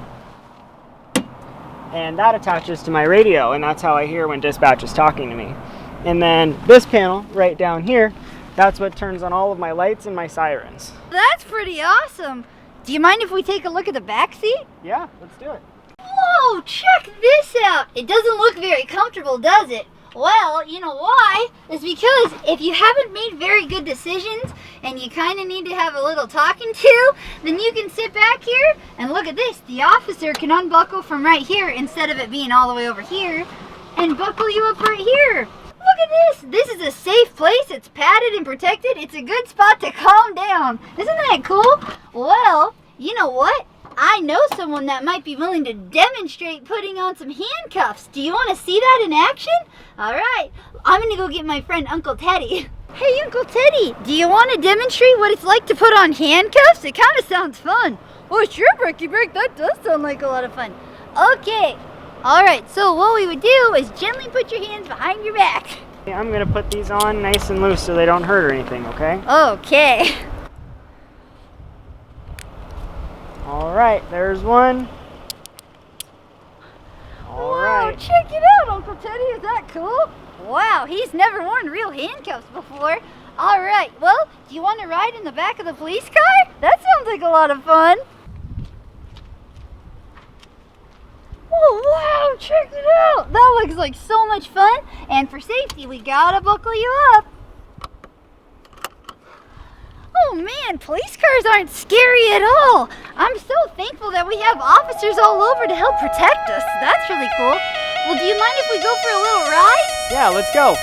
And that attaches to my radio, and that's how I hear when dispatch is talking to me. And then this panel right down here, that's what turns on all of my lights and my sirens. That's pretty awesome. Do you mind if we take a look at the back seat? Yeah, let's do it. Whoa, check this out. It doesn't look very comfortable, does it? Well, you know why? It's because if you haven't made very good decisions and you kind of need to have a little talking to, then you can sit back here and look at this. The officer can unbuckle from right here instead of it being all the way over here and buckle you up right here. Look at this. This is a safe place. It's padded and protected. It's a good spot to calm down. Isn't that cool? Well, you know what? I know someone that might be willing to demonstrate putting on some handcuffs. Do you want to see that in action? All right, I'm going to go get my friend Uncle Teddy. Hey, Uncle Teddy, do you want to demonstrate what it's like to put on handcuffs? It kind of sounds fun. Oh, sure, Brecky Breck, that does sound like a lot of fun. Okay, all right, so what we would do is gently put your hands behind your back. I'm going to put these on nice and loose so they don't hurt or anything, okay? Okay. All right, there's one. All right. Check it out, Uncle Teddy. Is that cool? Wow, he's never worn real handcuffs before. All right, well, do you want to ride in the back of the police car? That sounds like a lot of fun. Oh, wow, check it out. That looks like so much fun. And for safety, we gotta buckle you up. Oh man, police cars aren't scary at all. I'm so thankful that we have officers all over to help protect us. That's really cool. Well, do you mind if we go for a little ride? Yeah, let's go.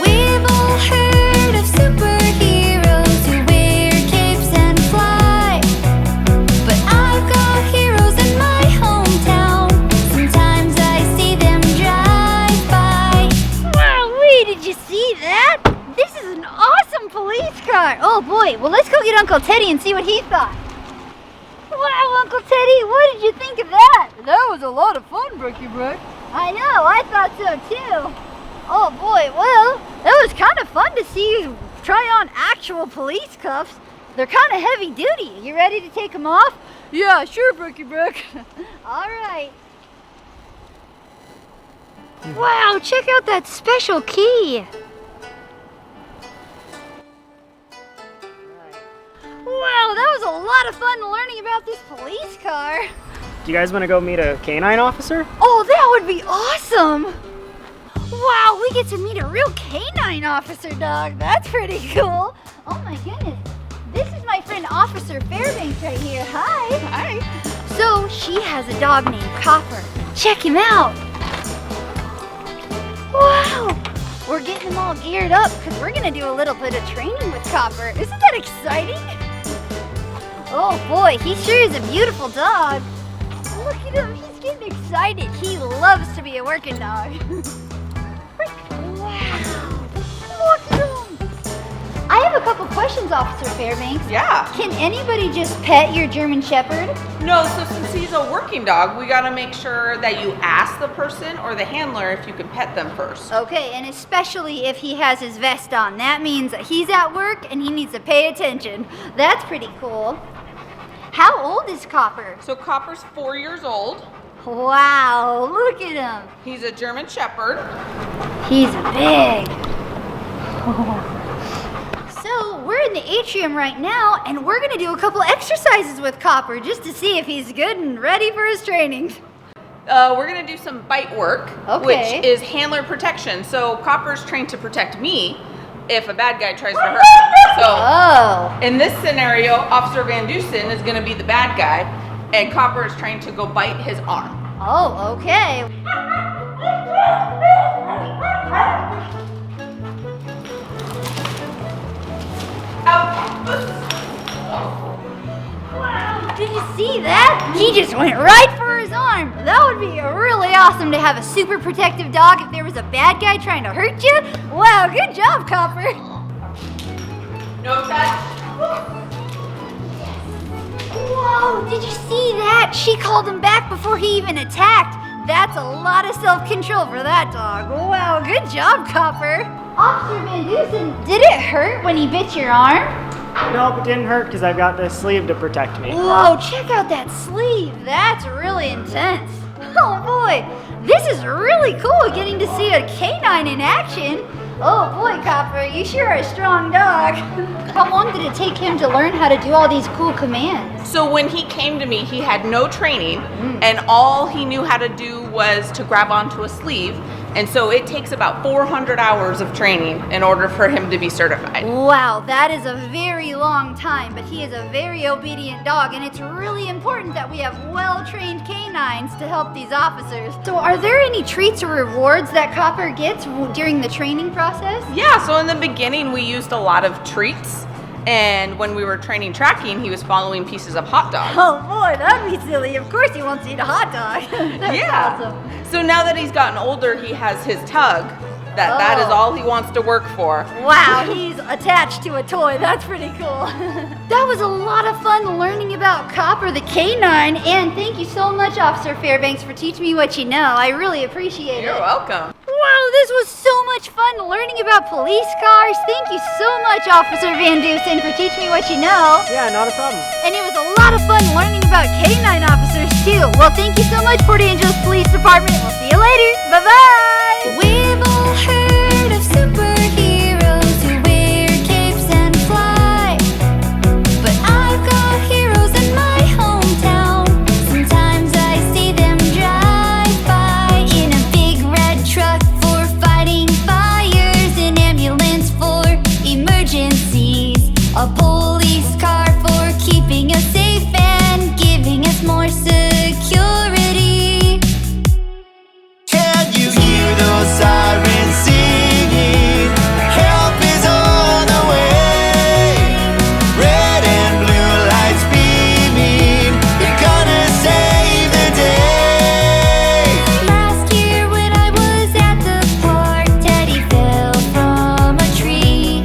We've all heard of superheroes who wear capes and fly, but I've got heroes in my hometown. Sometimes I see them drive by. Wowee, did you see that? This is an awesome police car. Oh boy, well let's go get Uncle Teddy and see what he thought. Wow, Uncle Teddy, what did you think of that? That was a lot of fun, Brecky Breck. I know, I thought so too. Oh boy, well, it was kind of fun to see you try on actual police cuffs. They're kind of heavy duty. You ready to take them off? Yeah, sure, Brecky Breck. All right. Wow, check out that special key. Wow, that was a lot of fun learning about this police car. Do you guys want to go meet a canine officer? Oh, that would be awesome. Wow, we get to meet a real canine officer dog. That's pretty cool. Oh my goodness. This is my friend Officer Fairbanks right here. Hi. Hi. So she has a dog named Copper. Check him out. Wow. We're getting them all geared up because we're going to do a little bit of training with Copper. Isn't that exciting? Oh boy, he sure is a beautiful dog. Look at him, he's getting excited. He loves to be a working dog. Wow, look at him. I have a couple questions, Officer Fairbanks. Yeah. Can anybody just pet your German Shepherd? No, so since he's a working dog, we gotta make sure that you ask the person or the handler if you can pet them first. Okay, and especially if he has his vest on. That means that he's at work and he needs to pay attention. That's pretty cool. How old is Copper? So Copper's 4 years old. Wow, look at him. He's a German Shepherd. He's big. So we're in the atrium right now and we're gonna do a couple exercises with Copper just to see if he's good and ready for his training. We're gonna do some bite work, Okay. which is handler protection. So Copper's trained to protect me if a bad guy tries to hurt me. So Oh. in this scenario, Officer Van Dusen is gonna be the bad guy and Copper is trying to go bite his arm. Oh, okay. Wow, did you see that? He just went right for his arm. That would be really awesome to have a super protective dog if there was a bad guy trying to hurt you. Wow, good job, Copper. No touch. Whoa, did you see that? She called him back before he even attacked. That's a lot of self-control for that dog. Wow, good job, Copper. Officer Van Dusen, did it hurt when he bit your arm? Nope, it didn't hurt because I've got this sleeve to protect me. Whoa, check out that sleeve. That's really intense. Oh boy, this is really cool getting to see a canine in action. Oh boy, Copper, you sure are a strong dog. How long did it take him to learn how to do all these cool commands? So when he came to me, he had no training, and all he knew how to do was to grab onto a sleeve. And so it takes about 400 hours of training in order for him to be certified. Wow, that is a very long time, but he is a very obedient dog, and it's really important that we have well-trained canines to help these officers. So are there any treats or rewards that Copper gets during the training process? Yeah, so in the beginning we used a lot of treats. And when we were training tracking, he was following pieces of hot dogs. Oh boy, that'd be silly. Of course he wants to eat a hot dog. That's Yeah. awesome. So now that he's gotten older, he has his tug. That is all he wants to work for. Wow, he's attached to a toy. That's pretty cool. That was a lot of fun learning about Copper the canine, and thank you so much, Officer Fairbanks, for teaching me what you know. I really appreciate You're it. welcome. Wow, this was so much fun learning about police cars. Thank you so much, Officer Van Dusen, for teaching me what you know. Yeah, not a problem. And it was a lot of fun learning about canine officers, too. Well, thank you so much, Port Angeles Police Department. We'll see you later. Bye-bye. We've all heard of superheroes who wear capes and fly, but I've got heroes in my hometown. Sometimes I see them drive by in a big red truck for fighting fires, an ambulance for emergencies, a police car for keeping us safe and giving us more security. Can you hear those sirens singing? Help is on the way. Red and blue lights beaming. They're gonna save the day. Last year when I was at the park, Teddy fell from a tree.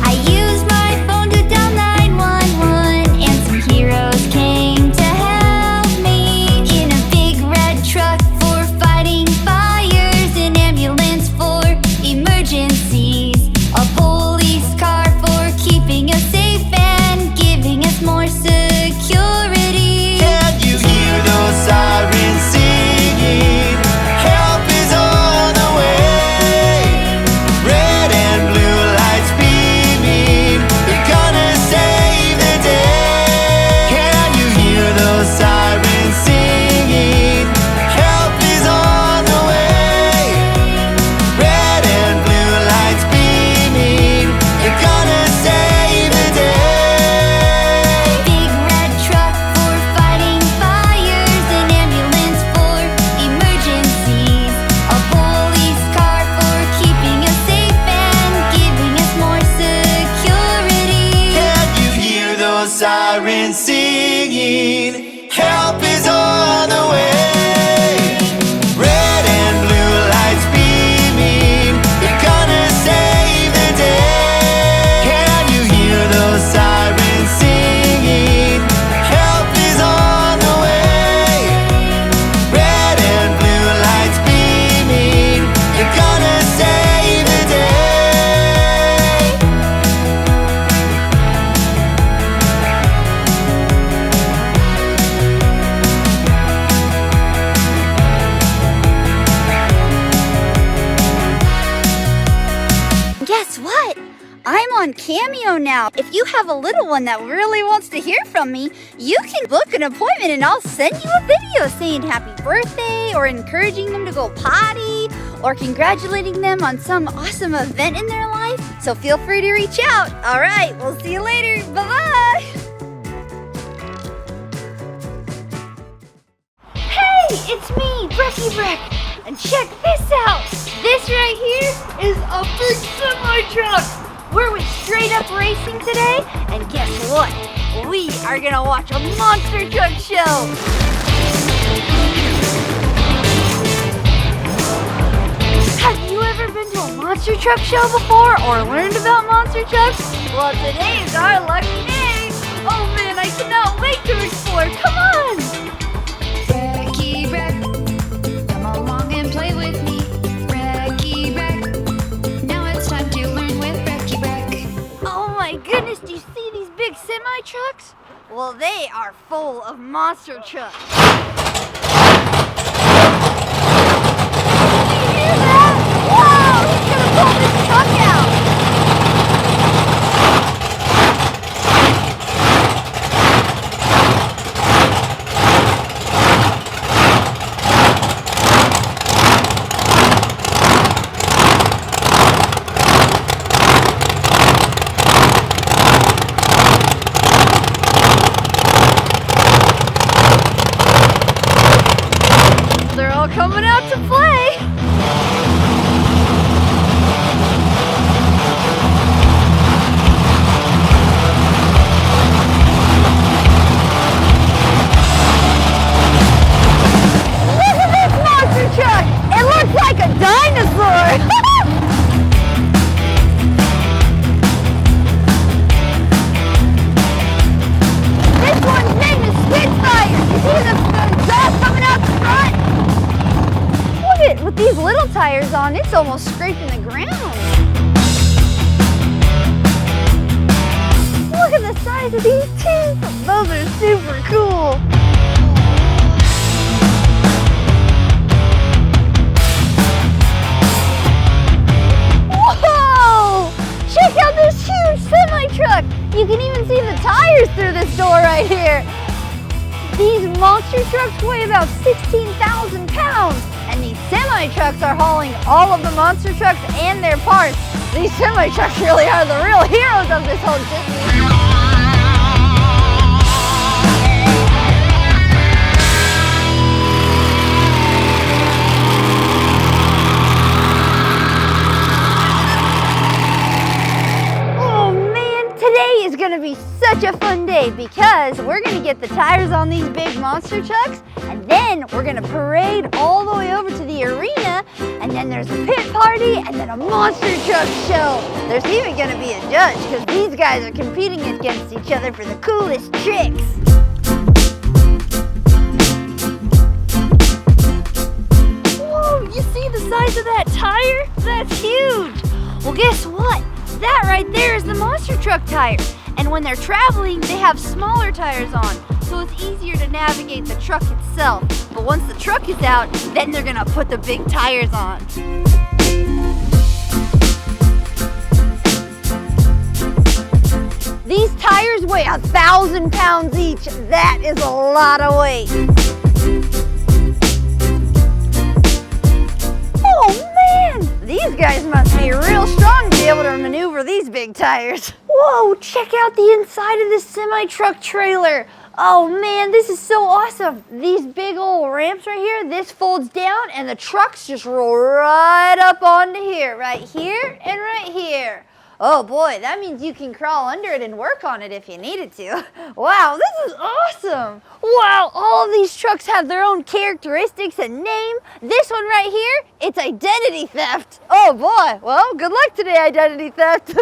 I used my phone to dial 911, and some heroes came to help me in a big red truck for fighting fires, an ambulance for emergencies, a police car for keeping us safe and giving us more security. Can you hear those sirens singing? Help is on the way. Red and blue lights beaming. They're gonna save the day. Can you hear those sirens singing? Help is on the way. Red and blue lights beaming. They're gonna save the day. Big red truck for fighting fires, an ambulance for emergencies, a police car for keeping us safe and giving us more security. Can you hear those sirens singing? Help is on the way. Red and blue lights beaming. They're gonna save the day. Can you hear those sirens singing? Help is on the way. Red and blue lights beaming. They're gonna save the day. Guess what? I'm on Cameo now. If you have a little one that really wants to hear from me, you can book an appointment and I'll send you a video saying happy birthday or encouraging them to go potty or congratulating them on some awesome event in their life. So feel free to reach out. All right, we'll see you later. Bye-bye. Hey, it's me, Brecky Breck. And check this out. This right here is a big semi-truck. We're with Straight Up Racing today, and guess what? We are gonna watch a monster truck show. Have you ever been to a monster truck show before or learned about monster trucks? Well, today is our lucky day. Oh man, I cannot wait to explore. Come on! Brecky Breck, come along and play with me. Brecky Breck, now it's time to learn with Brecky Breck. Oh my goodness, do you see these big semi-trucks? Well, they are full of monster trucks. Do you hear that? Whoa, he's gonna pull this truck out. They're all coming out to play. Look at this monster truck! It looks like a dinosaur! This one's name is Spitfire! You see the exhaust coming out the front? Look at with these little tires on, it's almost scraping the ground. Look at the size of these teeth! Those are super cool! Whoa! Check out this huge semi-truck! You can even see the tires through this door right here. These monster trucks weigh about 16,000 pounds, and these semi-trucks are hauling all of the monster trucks and their parts. These semi-trucks really are the real heroes of this whole jitney. Today is going to be such a fun day because we're going to get the tires on these big monster trucks, and then we're going to parade all the way over to the arena, and then there's a pit party and then a monster truck show. There's even going to be a judge because these guys are competing against each other for the coolest tricks. Whoa, you see the size of that tire? That's huge. Well, guess what? That right there is the monster truck tire. And when they're traveling, they have smaller tires on, so it's easier to navigate the truck itself. But once the truck is out, then they're gonna put the big tires on. These tires weigh 1,000 pounds each. That is a lot of weight. Oh man, these guys must be real strong to be able to maneuver these big tires. Whoa, check out the inside of this semi-truck trailer. Oh man, this is so awesome. These big old ramps right here, this folds down and the trucks just roll right up onto here, right here and right here. Oh boy, that means you can crawl under it and work on it if you needed to. Wow, this is awesome. Wow, all of these trucks have their own characteristics and name. This one right here, it's identity theft. Oh boy, well, good luck today, identity theft.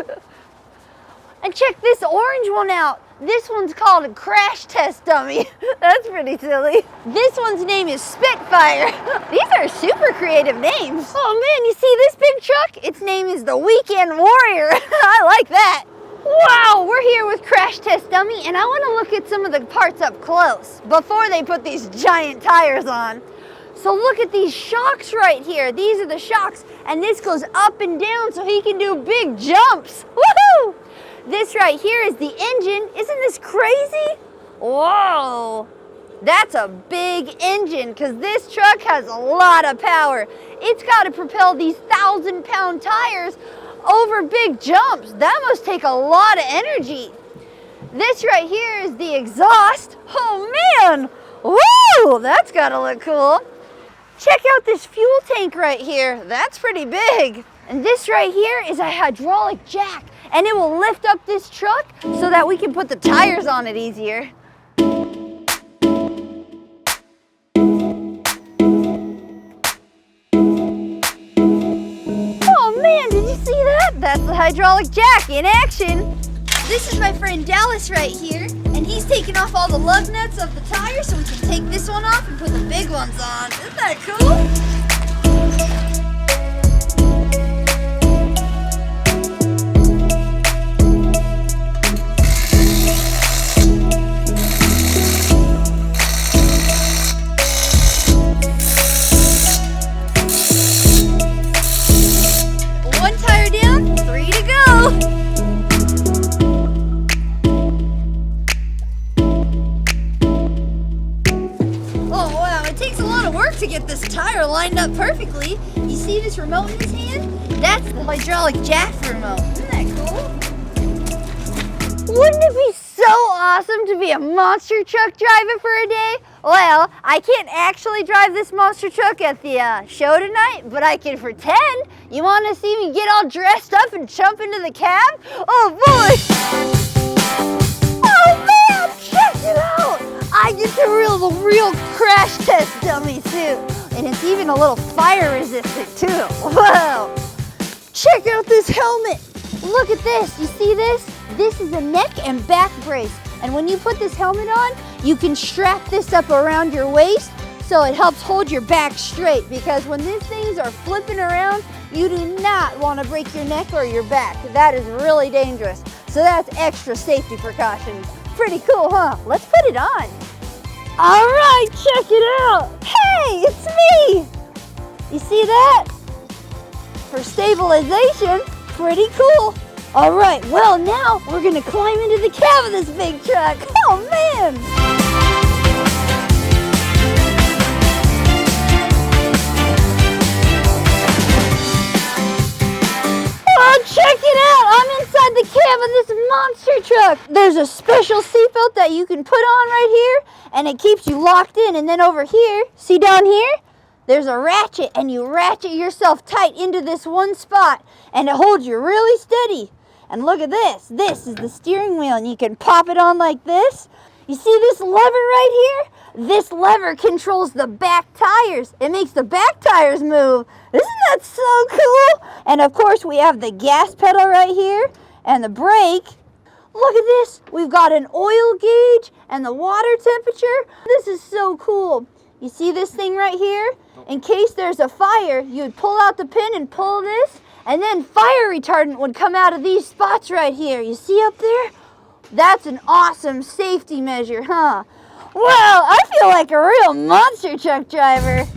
And check this orange one out. This one's called a crash test dummy. That's pretty silly. This one's name is Spitfire. These are super creative names. Oh man, you see this big truck? Its name is the Weekend Warrior. I like that. Wow, we're here with Crash Test Dummy, and I want to look at some of the parts up close before they put these giant tires on. So look at these shocks right here. These are the shocks, and this goes up and down so he can do big jumps. Woohoo! This right here is the engine. Isn't this crazy? Whoa, that's a big engine because this truck has a lot of power. It's got to propel these 1,000-pound tires over big jumps. That must take a lot of energy. This right here is the exhaust. Oh man, woo, that's got to look cool. Check out this fuel tank right here. That's pretty big. And this right here is a hydraulic jack, and it will lift up this truck so that we can put the tires on it easier. Oh man, did you see that? That's the hydraulic jack in action. This is my friend Dallas right here, and he's taking off all the lug nuts of the tires so we can take this one off and put the big ones on. Isn't that cool? One tire down, 3 to go. Oh wow, it takes a lot of work to get this tire lined up perfectly. You see this remote in his hand? That's the hydraulic jack remote. Isn't that cool? Wouldn't it be so awesome to be a monster truck driver for a day? Well, I can't actually drive this monster truck at the show tonight, but I can pretend. You want to see me get all dressed up and jump into the cab? Oh boy! Oh man, check it out! I get the real crash test dummy suit. And it's even a little fire resistant too. Wow! Check out this helmet! Look at this, you see this? This is a neck and back brace. And when you put this helmet on, you can strap this up around your waist so it helps hold your back straight, because when these things are flipping around, you do not want to break your neck or your back. That is really dangerous. So that's extra safety precautions. Pretty cool, huh? Let's put it on. All right, check it out. Hey, it's me. You see that? For stabilization, pretty cool. All right, well now we're gonna climb into the cab of this big truck. Oh man! Oh, check it out! I'm inside the cab of this monster truck. There's a special seatbelt that you can put on right here, and it keeps you locked in. And then over here, see down here? There's a ratchet, and you ratchet yourself tight into this one spot, and it holds you really steady. And look at this. This is the steering wheel, and you can pop it on like this. You see this lever right here? This lever controls the back tires. It makes the back tires move. Isn't that so cool? And of course, we have the gas pedal right here and the brake. Look at this. We've got an oil gauge and the water temperature. This is so cool. You see this thing right here? In case there's a fire, you would pull out the pin and pull this, and then fire retardant would come out of these spots right here. You see up there? That's an awesome safety measure, huh? Well, I feel like a real monster truck driver.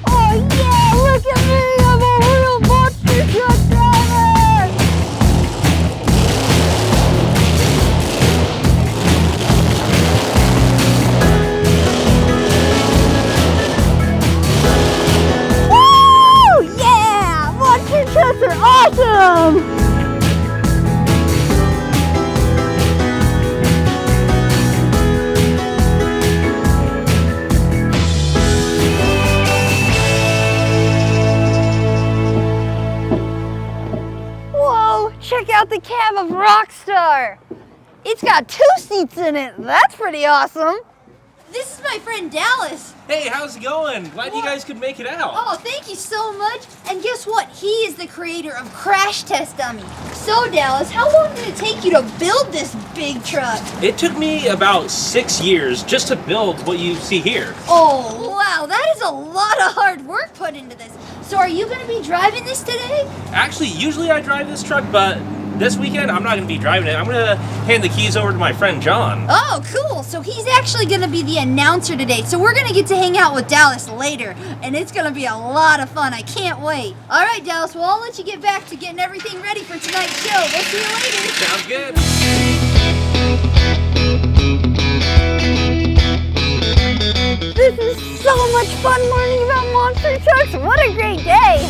Oh yeah, look at me, I'm a real monster truck driver! Woo! Yeah! Monster trucks are awesome! Check out the cab of Rockstar. It's got 2 seats in it. That's pretty awesome. This is my friend Dallas. Hey, how's it going? Glad you guys could make it out. Oh, thank you so much. And guess what? He is the creator of Crash Test Dummy. So Dallas, how long did it take you to build this big truck? It took me about 6 years just to build what you see here. Oh, wow, that is a lot of hard work put into this. So are you going to be driving this today? Actually, usually I drive this truck, but this weekend I'm not going to be driving it. I'm going to hand the keys over to my friend John. Oh, cool. So he's actually going to be the announcer today. So we're going to get to hang out with Dallas later, and it's going to be a lot of fun. I can't wait. All right, Dallas, well, I'll let you get back to getting everything ready for tonight's show. We'll see you later. Sounds good. This is so much fun learning about monster trucks. What a great day.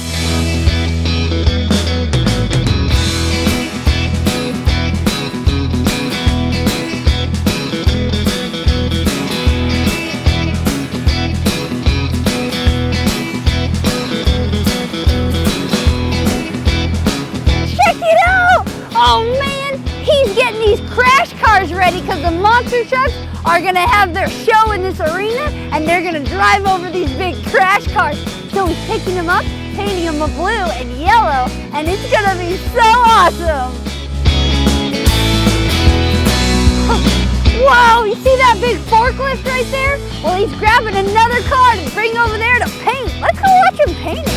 Check it out! Oh man, he's getting these crash cars ready because the monster trucks are gonna have their show in this arena, and they're gonna drive over these big crash cars. So he's picking them up, painting them blue and yellow, and it's gonna be so awesome. Whoa, you see that big forklift right there? Well, he's grabbing another car to bring over there to paint. Let's go watch him paint it.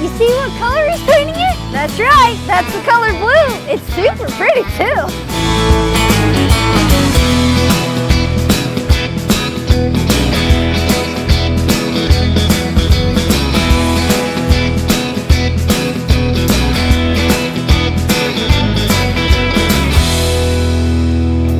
You see what color he's painting it? That's right, that's the color blue. It's super pretty too.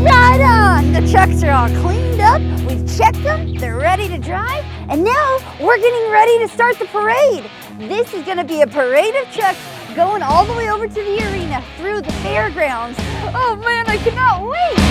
Right on! The trucks are all cleaned up, we've checked them, they're ready to drive, and now we're getting ready to start the parade. This is gonna be a parade of trucks going all the way over to the arena through the fairgrounds. Oh man, I cannot wait!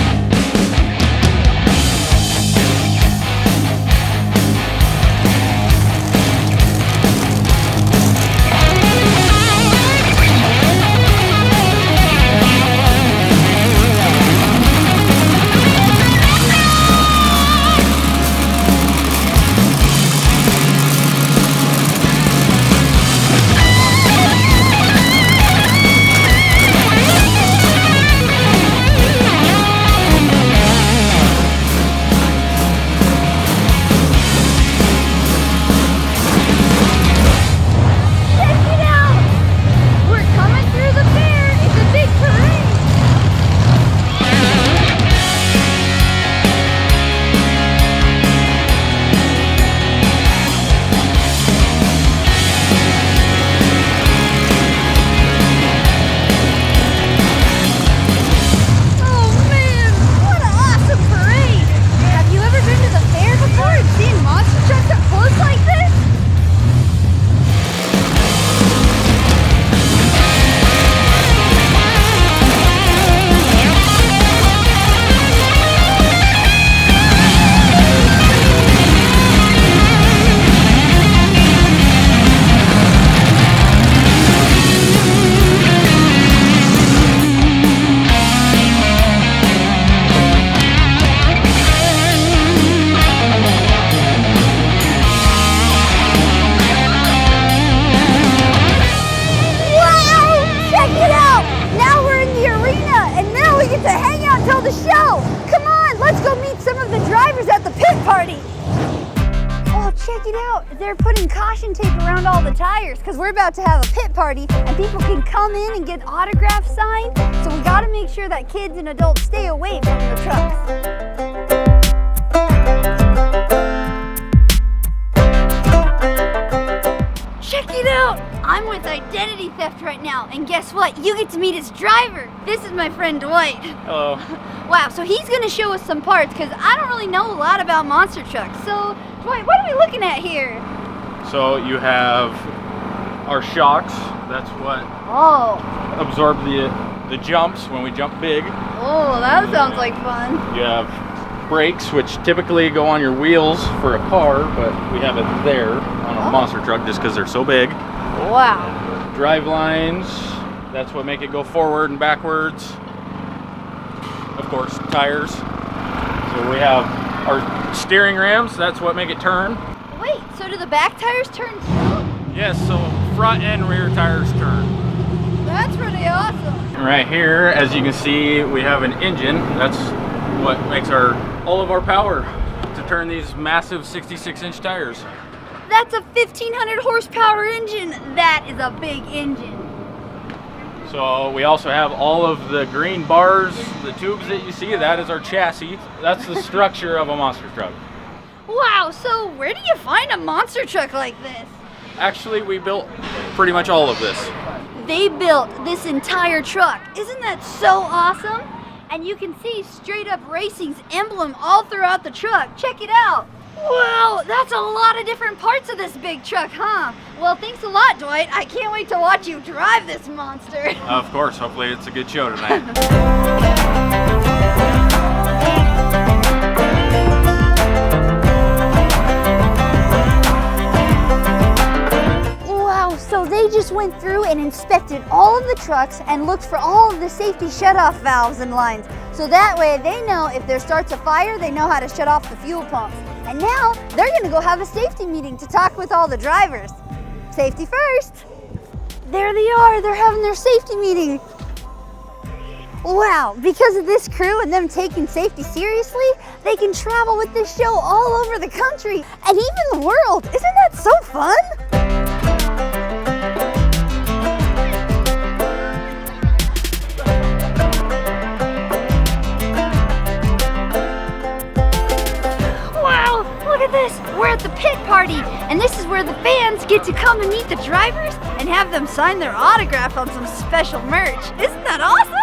Check it out, they're putting caution tape around all the tires because we're about to have a pit party and people can come in and get autographs signed. So we gotta make sure that kids and adults stay away from the trucks. Check it out! I'm with Identity Theft right now, and guess what? You get to meet his driver. This is my friend Dwight. Hello. Wow, so he's gonna show us some parts because I don't really know a lot about monster trucks. So, Dwight, what are we looking at here? So you have our shocks. That's what absorb the jumps when we jump big. Oh, that sounds like fun. You have brakes, which typically go on your wheels for a car, but we have it there on a monster truck just because they're so big. Wow. Drive lines, that's what make it go forward and backwards. Of course, tires. So we have our steering rams, that's what make it turn. Wait, so do the back tires turn too? Yes, so front and rear tires turn. That's pretty awesome. Right here, as you can see, we have an engine. That's what makes all of our power to turn these massive 66-inch tires. That's a 1,500 horsepower engine. That is a big engine. So we also have all of the green bars, the tubes that you see, that is our chassis. That's the structure of a monster truck. Wow, so where do you find a monster truck like this? Actually, we built pretty much all of this. They built this entire truck. Isn't that so awesome? And you can see Straight Up Racing's emblem all throughout the truck. Check it out. Wow, that's a lot of different parts of this big truck, huh? Well, thanks a lot, Dwight. I can't wait to watch you drive this monster. Of course, hopefully it's a good show tonight. Wow, so they just went went through and inspected all of the trucks and looked for all of the safety shutoff valves and lines. So that way they know if there starts a fire, they know how to shut off the fuel pumps. And now they're gonna go have a safety meeting to talk with all the drivers. Safety first. There they are, they're having their safety meeting. Wow, because of this crew and them taking safety seriously, they can travel with this show all over the country and even the world. Isn't that so fun? Wow, look at this. We're at the pit party, and this is where the fans get to come and meet the drivers and have them sign their autograph on some special merch. Isn't that awesome?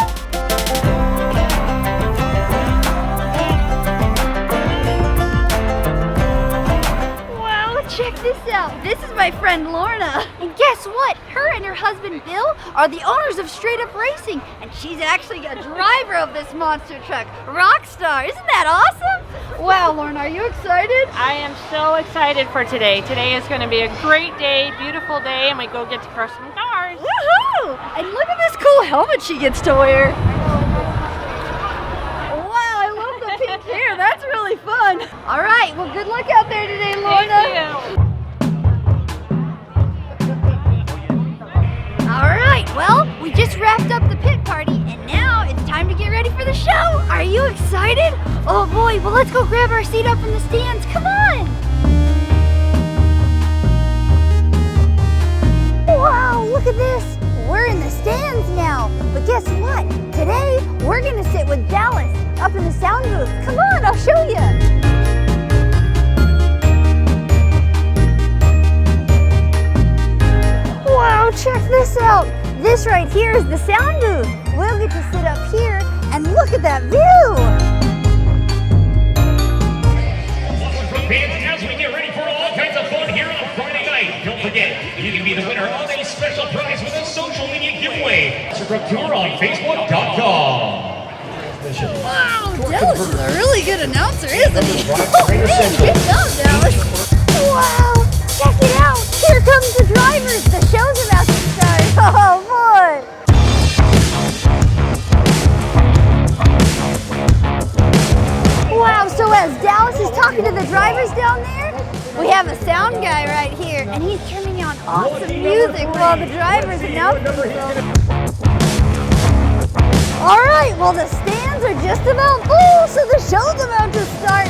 Check this out. This is my friend Lorna. And guess what? Her and her husband Bill are the owners of Straight Up Racing, and she's actually a driver of this monster truck. Rockstar. Isn't that awesome? Wow, Lorna, are you excited? I am so excited for today. Today is going to be a great day, beautiful day, and we go get to crush some cars. Woohoo! And look at this cool helmet she gets to wear. Here, that's really fun. All right, well, good luck out there today, Lorna. Thank you. All right, well, we just wrapped up the pit party, and now it's time to get ready for the show. Are you excited? Oh boy, well, let's go grab our seat up in the stands. Come on. Wow, look at this. We're in the stands now. But guess what? Today, we're gonna sit with Dallas up in the sound booth. Come on, I'll show you. Wow, check this out. This right here is the sound booth. We'll get to sit up here and look at that view. As we get ready for all kinds of fun here on Friday night, don't forget, you can be the winner of a special prize with a social media giveaway. Tour on Facebook.com. Wow, Dallas is a really good announcer, isn't he? Oh, man, good job, Dallas. Wow, check it out. Here comes the drivers. The show's about to start. Oh, boy. Wow, so as Dallas is talking to the drivers down there, we have a sound guy right here, and he's turning on awesome music while the drivers announce themselves. All right, well, the stands are just about full, so the show's about to start.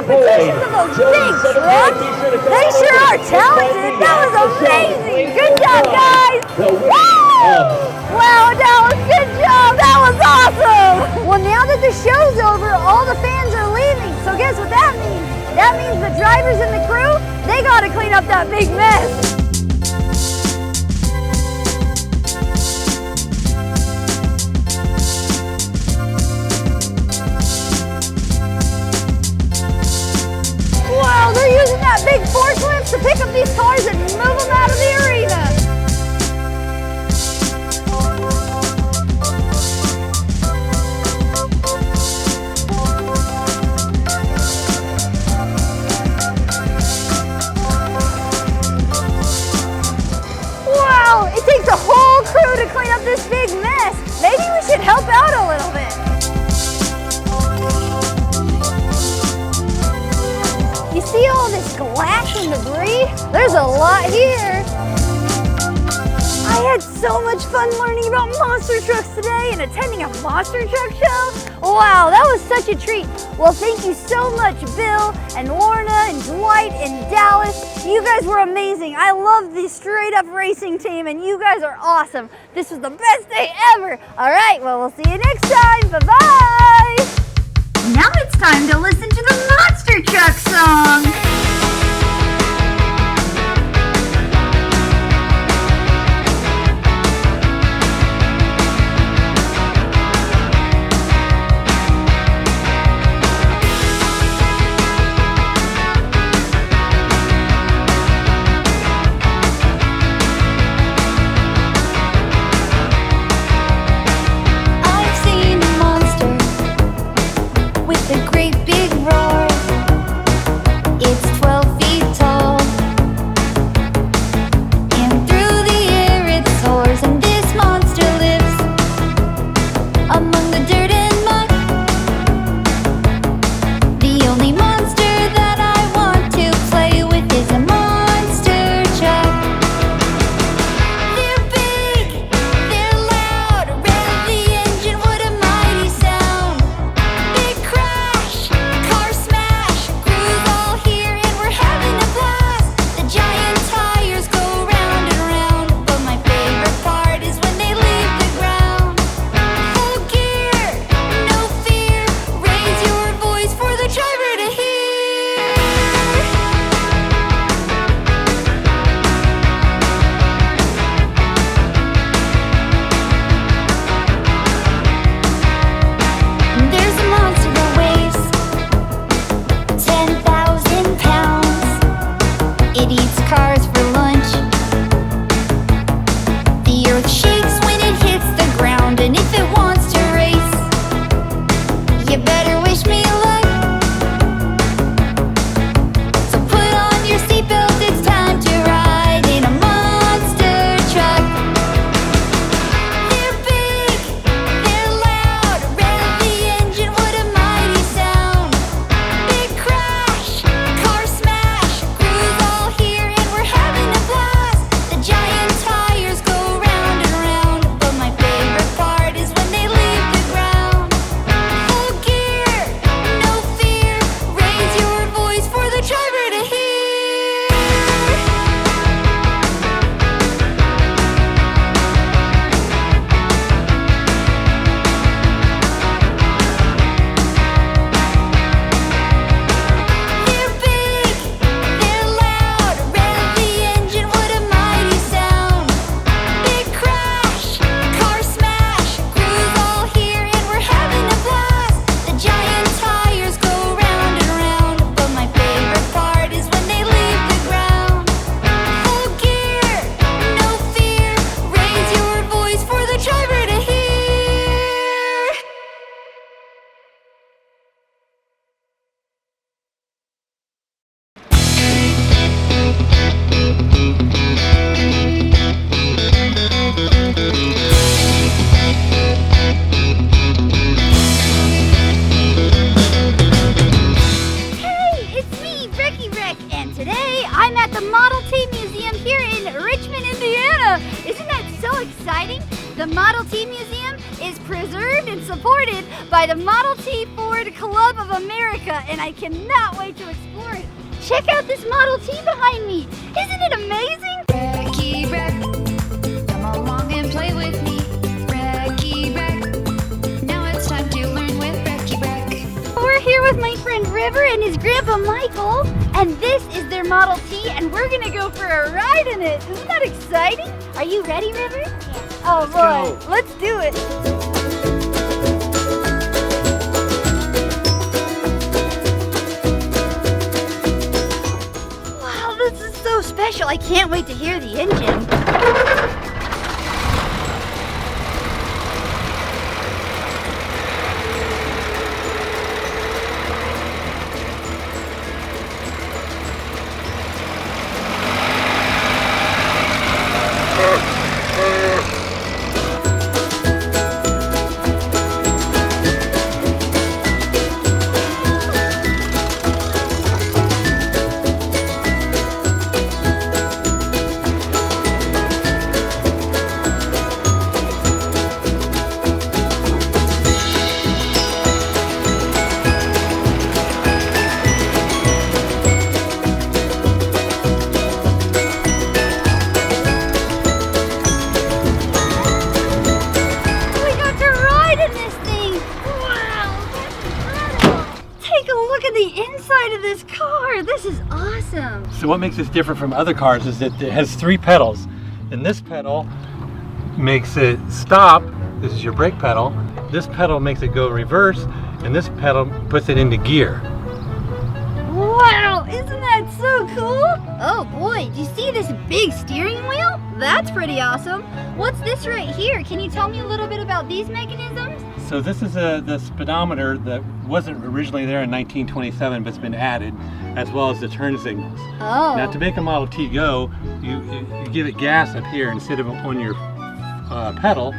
competitions of those big trucks. They sure are talented. That was amazing. Good job, guys. Woo! Wow, that was good job. That was awesome. Well, now that the show's over, all the fans are leaving. So guess what that means? That means the drivers and the crew, they gotta clean up that big mess. Wow, they're using that big forklift to pick up these cars and move them out of the arena. Wow, it takes a whole crew to clean up this big mess. Maybe we should help out a little bit. You see all this glass and debris? There's a lot here. I had so much fun learning about monster trucks today and attending a monster truck show. Wow, that was such a treat. Well, thank you so much, Bill and Lorna and Dwight and Dallas. You guys were amazing. I love the straight up racing team and you guys are awesome. This was the best day ever. All right, well, we'll see you next time. Bye-bye. Now it's time to listen to the monster truck song. I've seen a monster with a great big roar. It's 12 feet tall, and through the air it soars. And this monster lives among the dirt and mud. The only monster that I want to play with is a monster truck. They're big, they're loud, rev the engine, what a mighty sound. They crash, car smash, crews all here and we're having a blast. The giant tires go round and round, but my favorite part is when they leave the ground. Full gear, no fear, raise your voice for the driver to hear. There's a monster that weighs 10,000 pounds. It eats cars for lunch. The earth shakes when it hits the ground, and if it wants to race, you better wish me luck. So put on your seatbelt, it's time to ride in a monster truck. They're big, they're loud, rev the engine, what a mighty sound. They crash, car smash, crews all here and we're having a blast. The giant tires go round and round, but my favorite part is when they leave the ground. Full gear, no fear, raise your voice for the driver to hear. They're big, they're loud, rev the engine, what a mighty sound. They crash, car smash, crews all here and we're having a blast. The giant tires go round and round, but my favorite part is when they leave the ground. Full gear, no fear, raise your voice for the driver to hear. Hey, it's me, Brecky Breck, and today I'm at the Model T Museum here in Richmond, Indiana. Isn't that so exciting? The Model T Museum is preserved and supported by the Model T Ford Club of America, and I cannot wait to explore it. Check out this Model T behind me. Isn't it amazing? Brecky Breck, come along and play with me. Brecky Breck, now it's time to learn with Brecky Breck. We're here with my friend River and his grandpa Michael, and this is their Model T, and we're gonna go for a ride in it. Isn't that exciting? Are you ready, River? Yeah. Oh boy, let's do it. Wow, this is so special. I can't wait to hear the engine. This car. This is awesome. So what makes this different from other cars is that it has 3 pedals, and this pedal makes it stop. This is your brake pedal. This pedal makes it go reverse, and this pedal puts it into gear. Wow, isn't that so cool? Oh boy, do you see this big steering wheel? That's pretty awesome. What's this right here? Can you tell me a little bit about these mechanisms? So this is the speedometer that wasn't originally there in 1927, but it's been added, as well as the turn signals. Oh. Now to make a Model T go, you give it gas up here instead of on your pedal.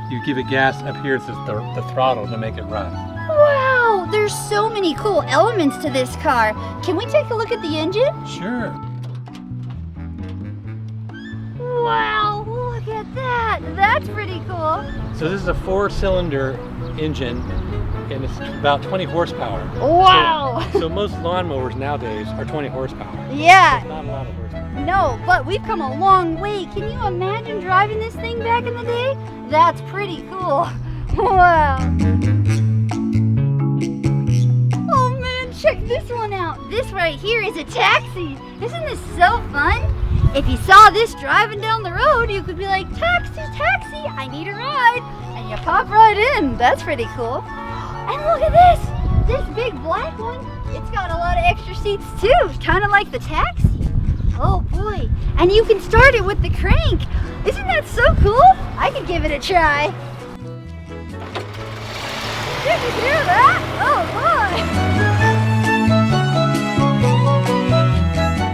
You give it gas up here, it's the throttle to make it run. Wow, there's so many cool elements to this car. Can we take a look at the engine? Sure. Wow, look at that. That's pretty cool. So this is a 4-cylinder engine, and it's about 20 horsepower. Wow! So most lawnmowers nowadays are 20 horsepower. Yeah. It's not a lot of horsepower. No, but we've come a long way. Can you imagine driving this thing back in the day? That's pretty cool. Wow. Oh man, check this one out. This right here is a taxi. Isn't this so fun? If you saw this driving down the road, you could be like, taxi, taxi, I need a ride. And you pop right in. That's pretty cool. And look at this. This big black one, it's got a lot of extra seats too. Kind of like the taxi. Oh boy. And you can start it with the crank. Isn't that so cool? I could give it a try. Did you hear that? Oh boy.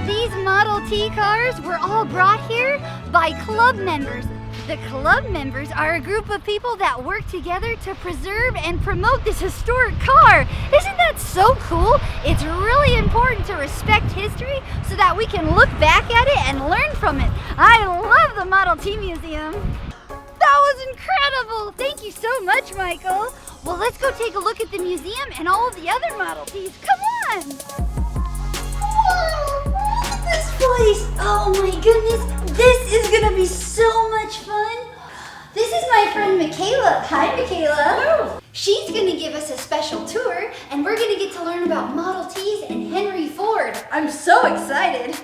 These Model T cars were all brought here by club members. The club members are a group of people that work together to preserve and promote this historic car. Isn't that so cool? It's really important to respect history so that we can look back at it and learn from it. I love the Model T Museum. That was incredible. Thank you so much, Michael. Well, let's go take a look at the museum and all of the other Model Ts. Come on. Whoa, look at this place. Oh my goodness. This is gonna be so much fun. This is my friend Michaela. Hi, Michaela. Hello. She's gonna give us a special tour, and we're gonna get to learn about Model Ts and Henry Ford. I'm so excited.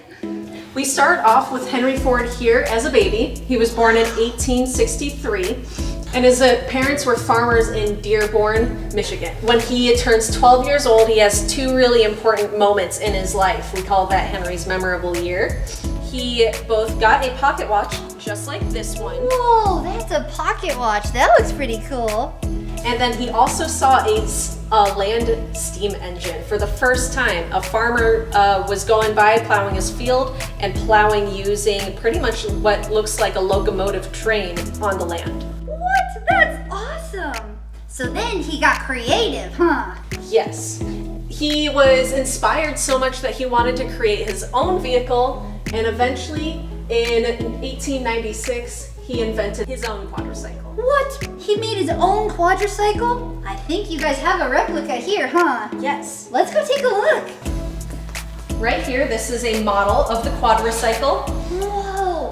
We start off with Henry Ford here as a baby. He was born in 1863, and his parents were farmers in Dearborn, Michigan. When he turns 12 years old, he has 2 really important moments in his life. We call that Henry's memorable year. He both got a pocket watch, just like this one. Whoa, that's a pocket watch. That looks pretty cool. And then he also saw a land steam engine. For the first time, a farmer was going by plowing his field and plowing using pretty much what looks like a locomotive train on the land. What? That's awesome. So then he got creative, huh? Yes. He was inspired so much that he wanted to create his own vehicle, and eventually in 1896, he invented his own quadricycle. What? He made his own quadricycle? I think you guys have a replica here, huh? Yes. Let's go take a look. Right here, this is a model of the quadricycle. Whoa!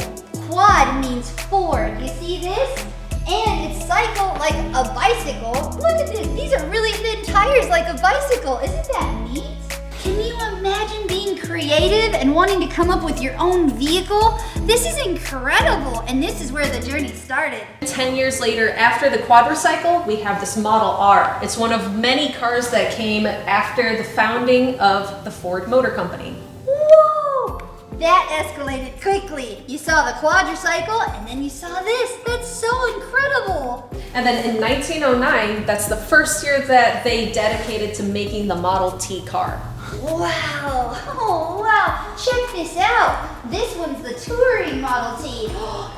Quad means four. You see this? And it's cycle like a bicycle. Look at this. These are really thin tires like a bicycle. Isn't that neat? Can you imagine being creative and wanting to come up with your own vehicle? This is incredible, and this is where the journey started. 10 years later, after the quadricycle, we have this Model R. It's one of many cars that came after the founding of the Ford Motor Company. Whoa! That escalated quickly. You saw the quadricycle, and then you saw this. That's so incredible. And then in 1909, that's the first year that they dedicated to making the Model T car. Wow! Oh, wow! Check this out! This one's the touring Model T.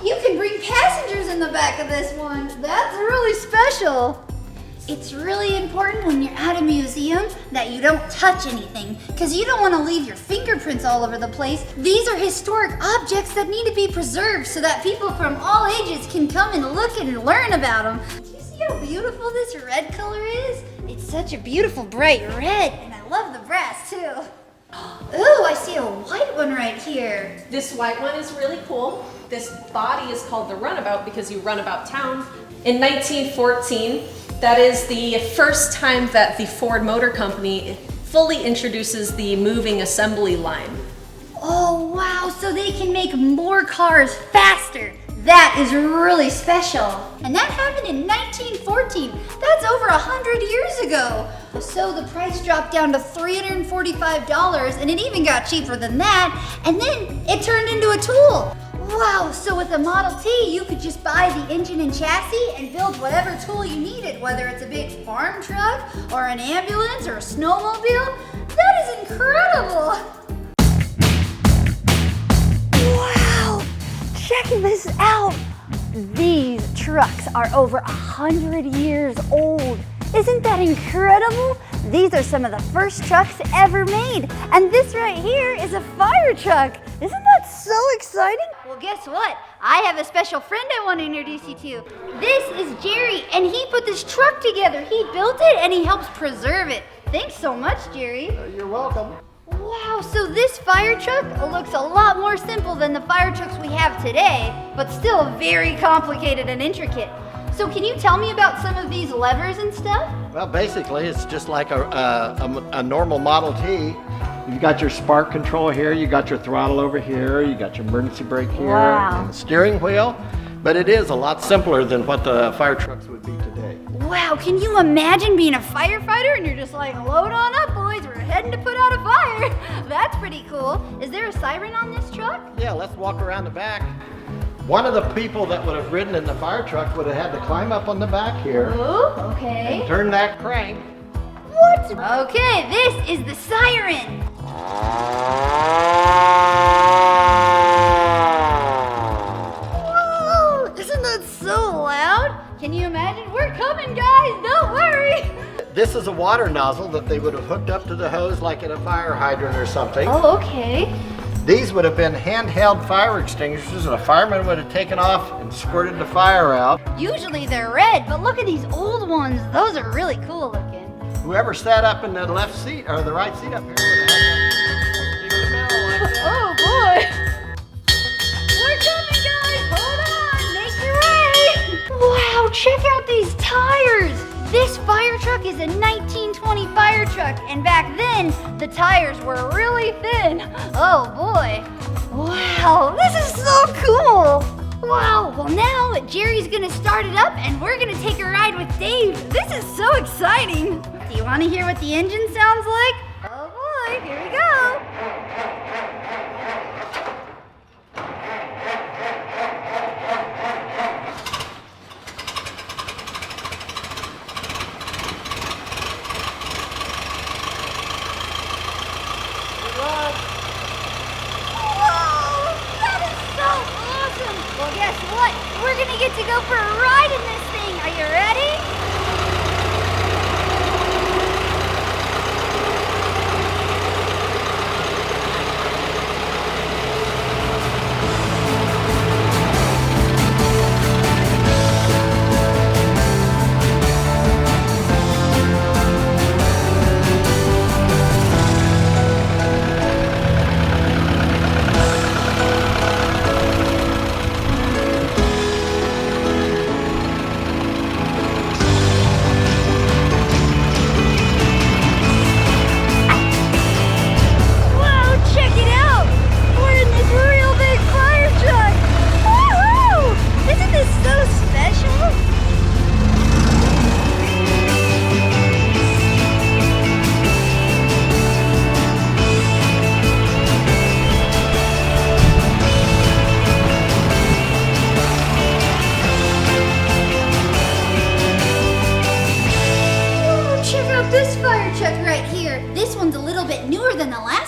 You can bring passengers in the back of this one. That's really special. It's really important when you're at a museum that you don't touch anything, because you don't want to leave your fingerprints all over the place. These are historic objects that need to be preserved so that people from all ages can come and look and learn about them. Do you see how beautiful this red color is? It's such a beautiful bright red, and I love the brass too. Ooh, I see a white one right here. This white one is really cool. This body is called the runabout because you run about town. In 1914, that is the first time that the Ford Motor Company fully introduces the moving assembly line. Oh wow, so they can make more cars faster. That is really special. And that happened in 1914. That's over 100 years ago. So the price dropped down to $345, and it even got cheaper than that. And then it turned into a tool. Wow, so with a Model T, you could just buy the engine and chassis and build whatever tool you needed, whether it's a big farm truck or an ambulance or a snowmobile. That is incredible. Wow, check this out. These trucks are over 100 years old. Isn't that incredible? These are some of the first trucks ever made. And this right here is a fire truck. Isn't that so exciting? Well, guess what? I have a special friend I want to introduce you to. This is Jerry, and he put this truck together. He built it, and he helps preserve it. Thanks so much, Jerry. You're welcome. Wow, so this fire truck looks a lot more simple than the fire trucks we have today, but still very complicated and intricate. So can you tell me about some of these levers and stuff? Well, basically, it's just like a normal Model T. You've got your spark control here, you got your throttle over here, you got your emergency brake here, Wow. and the steering wheel. But it is a lot simpler than what the fire trucks would be today. Wow, can you imagine being a firefighter and you're just like, load on up, boys, we're heading to put out a fire. That's pretty cool. Is there a siren on this truck? Yeah, let's walk around the back. One of the people that would have ridden in the fire truck would have had to climb up on the back here. Ooh, okay. And turn that crank. What? Okay, this is the siren. Whoa, isn't that so loud? Can you imagine? We're coming, guys, don't worry. This is a water nozzle that they would have hooked up to the hose like in a fire hydrant or something. Oh, okay. These would have been handheld fire extinguishers, and a fireman would have taken off and squirted the fire out. Usually they're red, but look at these old ones. Those are really cool looking. Whoever sat up in the left seat or the right seat up here would have had that big bell like that. Oh boy! We're coming, guys! Hold on! Make your way! Wow, check out these tires! This fire truck is a 1920 fire truck, and back then, the tires were really thin. Oh boy. Wow, this is so cool! Wow, well now Jerry's gonna start it up and we're gonna take a ride with Dave. This is so exciting. Do you wanna hear what the engine sounds like? Oh boy, here we go. Well, guess what? We're gonna get to go for a ride in this thing. Are you ready?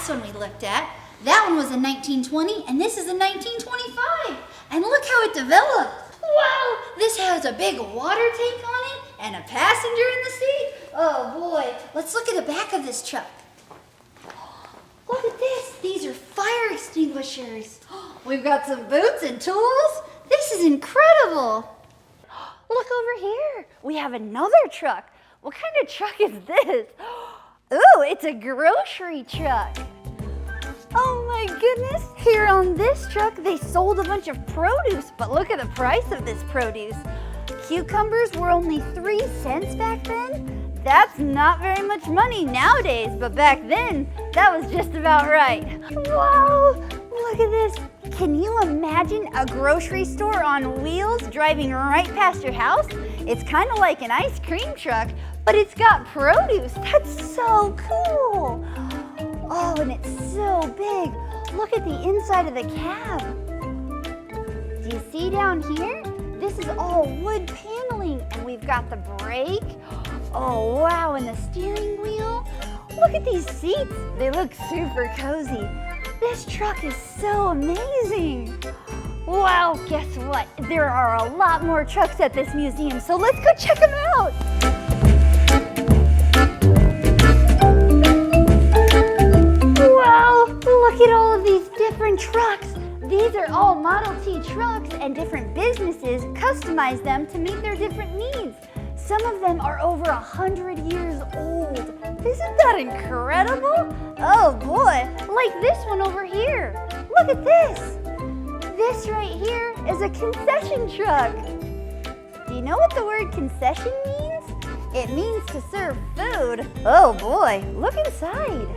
last one we looked at. That one was in 1920, and this is in 1925. And look how it developed. Wow, this has a big water tank on it and a passenger in the seat. Oh boy, let's look at the back of this truck. Look at this, these are fire extinguishers. We've got some boots and tools. This is incredible. Look over here, we have another truck. What kind of truck is this? Ooh, it's a grocery truck. Oh my goodness, here on this truck they sold a bunch of produce, but look at the price of this produce. Cucumbers were only 3 cents back then. That's not very much money nowadays, but back then, that was just about right. Wow, look at this. Can you imagine a grocery store on wheels driving right past your house? It's kind of like an ice cream truck, but it's got produce. That's so cool. Oh, and it's so big. Look at the inside of the cab. Do you see down here? This is all wood paneling, and we've got the brake. Oh, wow, and the steering wheel. Look at these seats. They look super cozy. This truck is so amazing. Wow, guess what? There are a lot more trucks at this museum, so let's go check them out. Wow, look at all of these different trucks. These are all Model T trucks, and different businesses customize them to meet their different needs. Some of them are over 100 years old. Isn't that incredible? Oh boy, like this one over here. Look at this. This right here is a concession truck. Do you know what the word concession means? It means to serve food. Oh boy, look inside.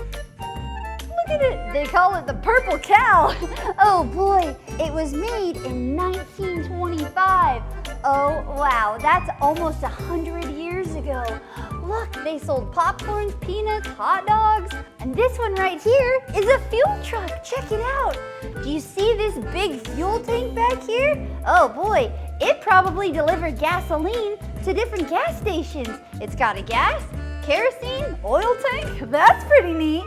Look at it, they call it the Purple Cow. Oh boy, it was made in 1925. Oh wow, that's almost 100 years ago. Look, they sold popcorn, peanuts, hot dogs. And this one right here is a fuel truck, check it out. Do you see this big fuel tank back here? Oh boy, it probably delivered gasoline to different gas stations. It's got a gas, kerosene, oil tank, that's pretty neat.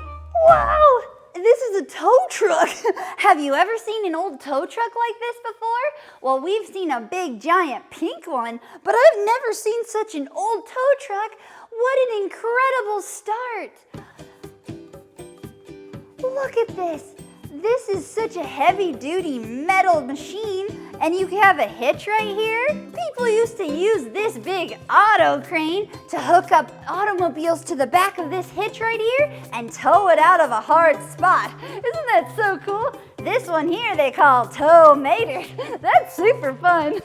Wow, this is a tow truck. Have you ever seen an old tow truck like this before? Well, we've seen a big giant pink one, but I've never seen such an old tow truck. What an incredible start. Look at this. This is such a heavy-duty metal machine, and you have a hitch right here. People used to use this big auto crane to hook up automobiles to the back of this hitch right here and tow it out of a hard spot. Isn't that so cool? This one here they call Tow-Mater. That's super fun.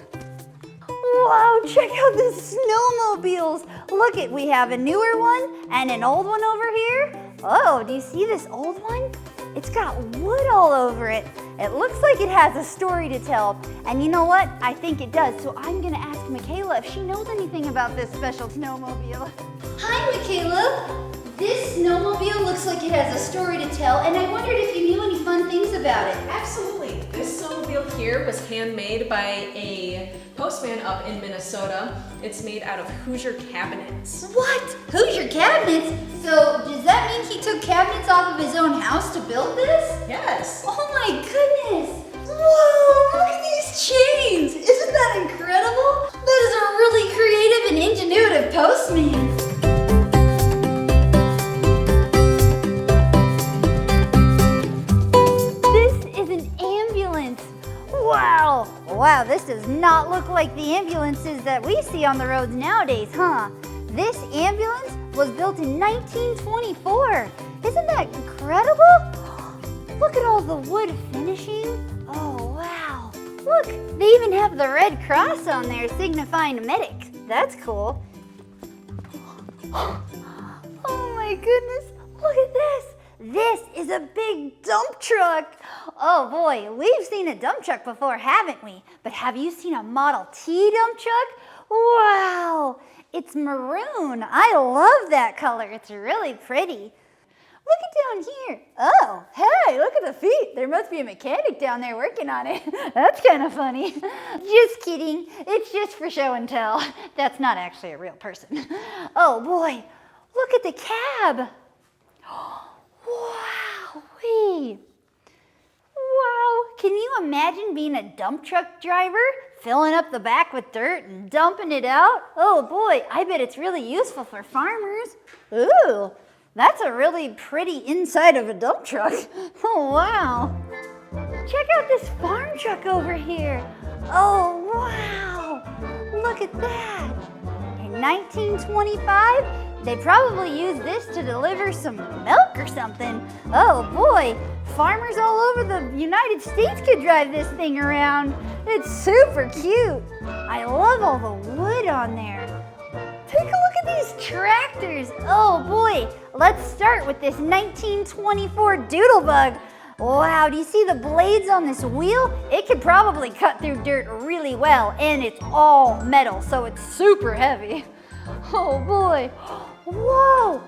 Wow, check out the snowmobiles. Look it, we have a newer one and an old one over here. Oh, do you see this old one? It's got wood all over it. It looks like it has a story to tell. And you know what? I think it does. So I'm gonna ask Michaela if she knows anything about this special snowmobile. Hi, Michaela. This snowmobile looks like it has a story to tell, and I wondered if you knew any fun things about it. Absolutely. This snowmobile here was handmade by a postman up in Minnesota. It's made out of Hoosier cabinets. What? Hoosier cabinets? So does that mean he took cabinets off of his own house to build this? Yes. Oh my goodness. Whoa, look at these chains. Isn't that incredible? That is a really creative and ingenuitive postman. Wow! Wow, this does not look like the ambulances that we see on the roads nowadays, huh? This ambulance was built in 1924. Isn't that incredible? Look at all the wood finishing. Oh, wow. Look, they even have the Red Cross on there signifying medic. That's cool. Oh my goodness, look at this. This is a big dump truck. Oh boy, we've seen a dump truck before, haven't we? But have you seen a Model T dump truck? Wow, it's maroon. I love that color. It's really pretty. Look at down here. Oh, hey, look at the feet. There must be a mechanic down there working on it. That's kind of funny. Just kidding. It's just for show and tell. That's not actually a real person. Oh boy, look at the cab. Wow, Whee! Wow, can you imagine being a dump truck driver? Filling up the back with dirt and dumping it out? Oh boy, I bet it's really useful for farmers. Ooh, that's a really pretty inside of a dump truck. Oh wow. Check out this farm truck over here. Oh wow, look at that. In 1925, they probably used this to deliver some milk or something. Oh boy, farmers all over the United States could drive this thing around. It's super cute. I love all the wood on there. Take a look at these tractors. Oh boy, let's start with this 1924 Doodlebug. Wow, do you see the blades on this wheel? It could probably cut through dirt really well, and it's all metal, so it's super heavy. Oh boy. Whoa!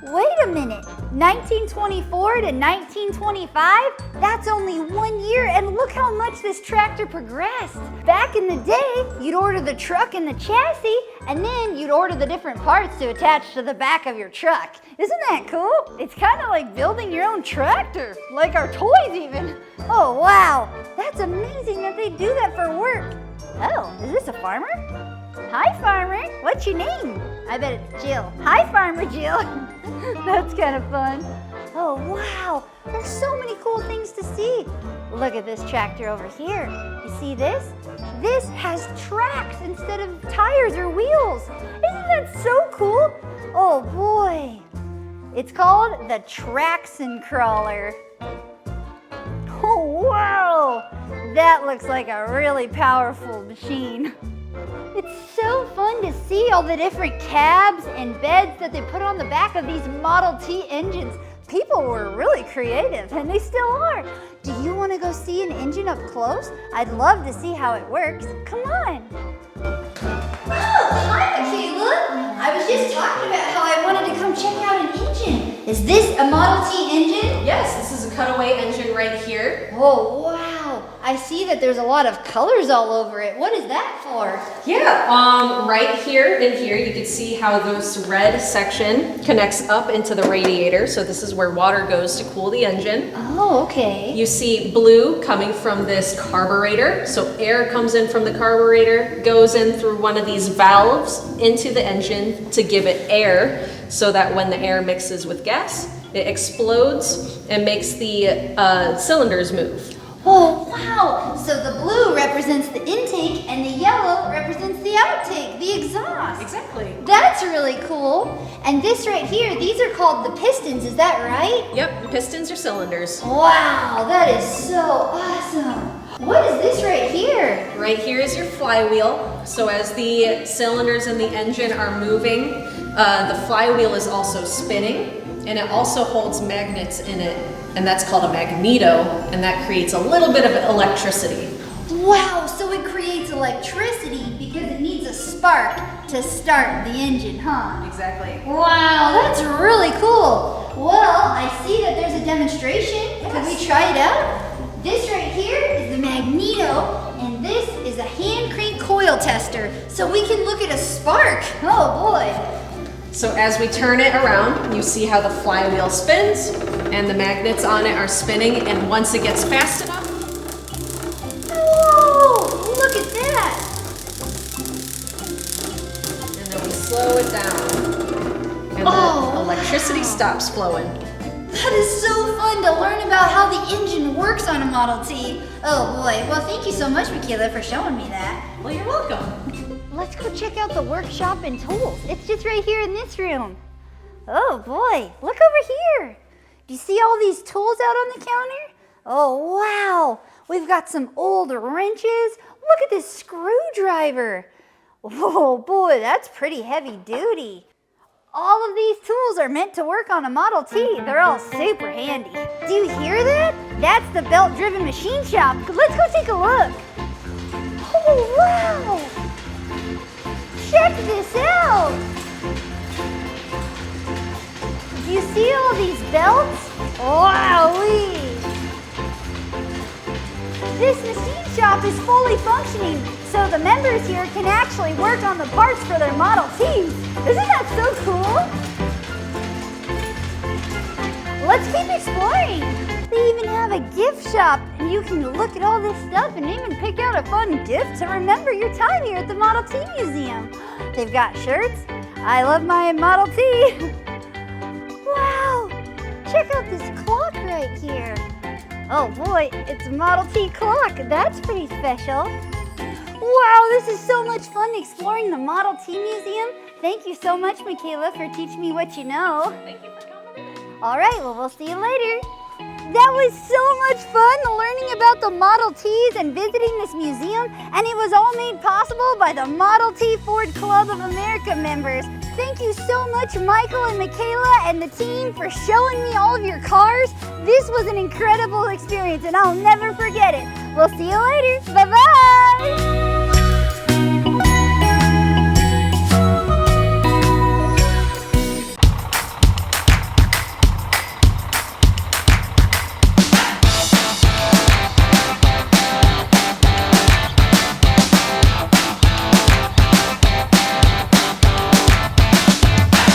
Wait a minute. 1924 to 1925? That's only 1 year, and look how much this tractor progressed. Back in the day, you'd order the truck and the chassis, and then you'd order the different parts to attach to the back of your truck. Isn't that cool? It's kind of like building your own tractor, like our toys even. Oh wow, that's amazing that they do that for work. Oh, is this a farmer? Hi, farmer. What's your name? I bet it's Jill. Hi, Farmer Jill. That's kind of fun. Oh, wow. There's so many cool things to see. Look at this tractor over here. You see this? This has tracks instead of tires or wheels. Isn't that so cool? Oh, boy. It's called the Traction Crawler. Oh, wow. That looks like a really powerful machine. It's so fun to see all the different cabs and beds that they put on the back of these Model T engines. People were really creative, and they still are. Do you want to go see an engine up close? I'd love to see how it works. Come on. Oh, hi, Michaela. I was just talking about how I wanted to come check out an engine. Is this a Model T engine? Yes, this is a cutaway engine right here. Oh, wow. I see that there's a lot of colors all over it. What is that for? Yeah, right here in here you can see how this red section connects up into the radiator. So this is where water goes to cool the engine. Oh, okay. You see blue coming from this carburetor. So air comes in from the carburetor, goes in through one of these valves into the engine to give it air, so that when the air mixes with gas, it explodes and makes the cylinders move. Oh, wow. So the blue represents the intake and the yellow represents the outtake, the exhaust. Exactly. That's really cool. And this right here, these are called the pistons, is that right? Yep, the pistons are cylinders. Wow, that is so awesome. What is this right here? Right here is your flywheel. So as the cylinders in the engine are moving, the flywheel is also spinning, and it also holds magnets in it, and that's called a magneto, and that creates a little bit of electricity. Wow, so it creates electricity because it needs a spark to start the engine, huh? Exactly. Wow, that's really cool. Well, I see that there's a demonstration. Yes. Could we try it out? This right here is the magneto, and this is a hand crank coil tester, so we can look at a spark. Oh boy. So as we turn it around, you see how the flywheel spins, and the magnets on it are spinning, and once it gets fast enough, whoa, look at that. and then we slow it down, and the electricity stops flowing. That is so fun to learn about how the engine works on a Model T. Oh boy, well thank you so much, Michaela, for showing me that. Well, you're welcome. Let's go check out the workshop and tools. It's just right here in this room. Oh boy, look over here. Do you see all these tools out on the counter? Oh wow, we've got some old wrenches. Look at this screwdriver. Oh boy, that's pretty heavy duty. All of these tools are meant to work on a Model T. They're all super handy. Do you hear that? That's the belt-driven machine shop. Let's go take a look. Oh wow! Check this out! Do you see all these belts? Wowee! This machine shop is fully functioning, so the members here can actually work on the parts for their Model Ts. Isn't that so cool? let's keep exploring. They even have a gift shop, and you can look at all this stuff and even pick out a fun gift to remember your time here at the Model T Museum. They've got shirts. I love my Model T. Wow, check out this clock right here. Oh boy, it's a Model T clock. That's pretty special. Wow, this is so much fun exploring the Model T Museum. Thank you so much, Michaela, for teaching me what you know. Thank you for coming. All right, well, we'll see you later. That was so much fun learning about the Model Ts and visiting this museum, and it was all made possible by the Model T Ford Club of America members. Thank you so much, Michael and Michaela and the team, for showing me all of your cars. This was an incredible experience, and I'll never forget it. We'll see you later. Bye-bye.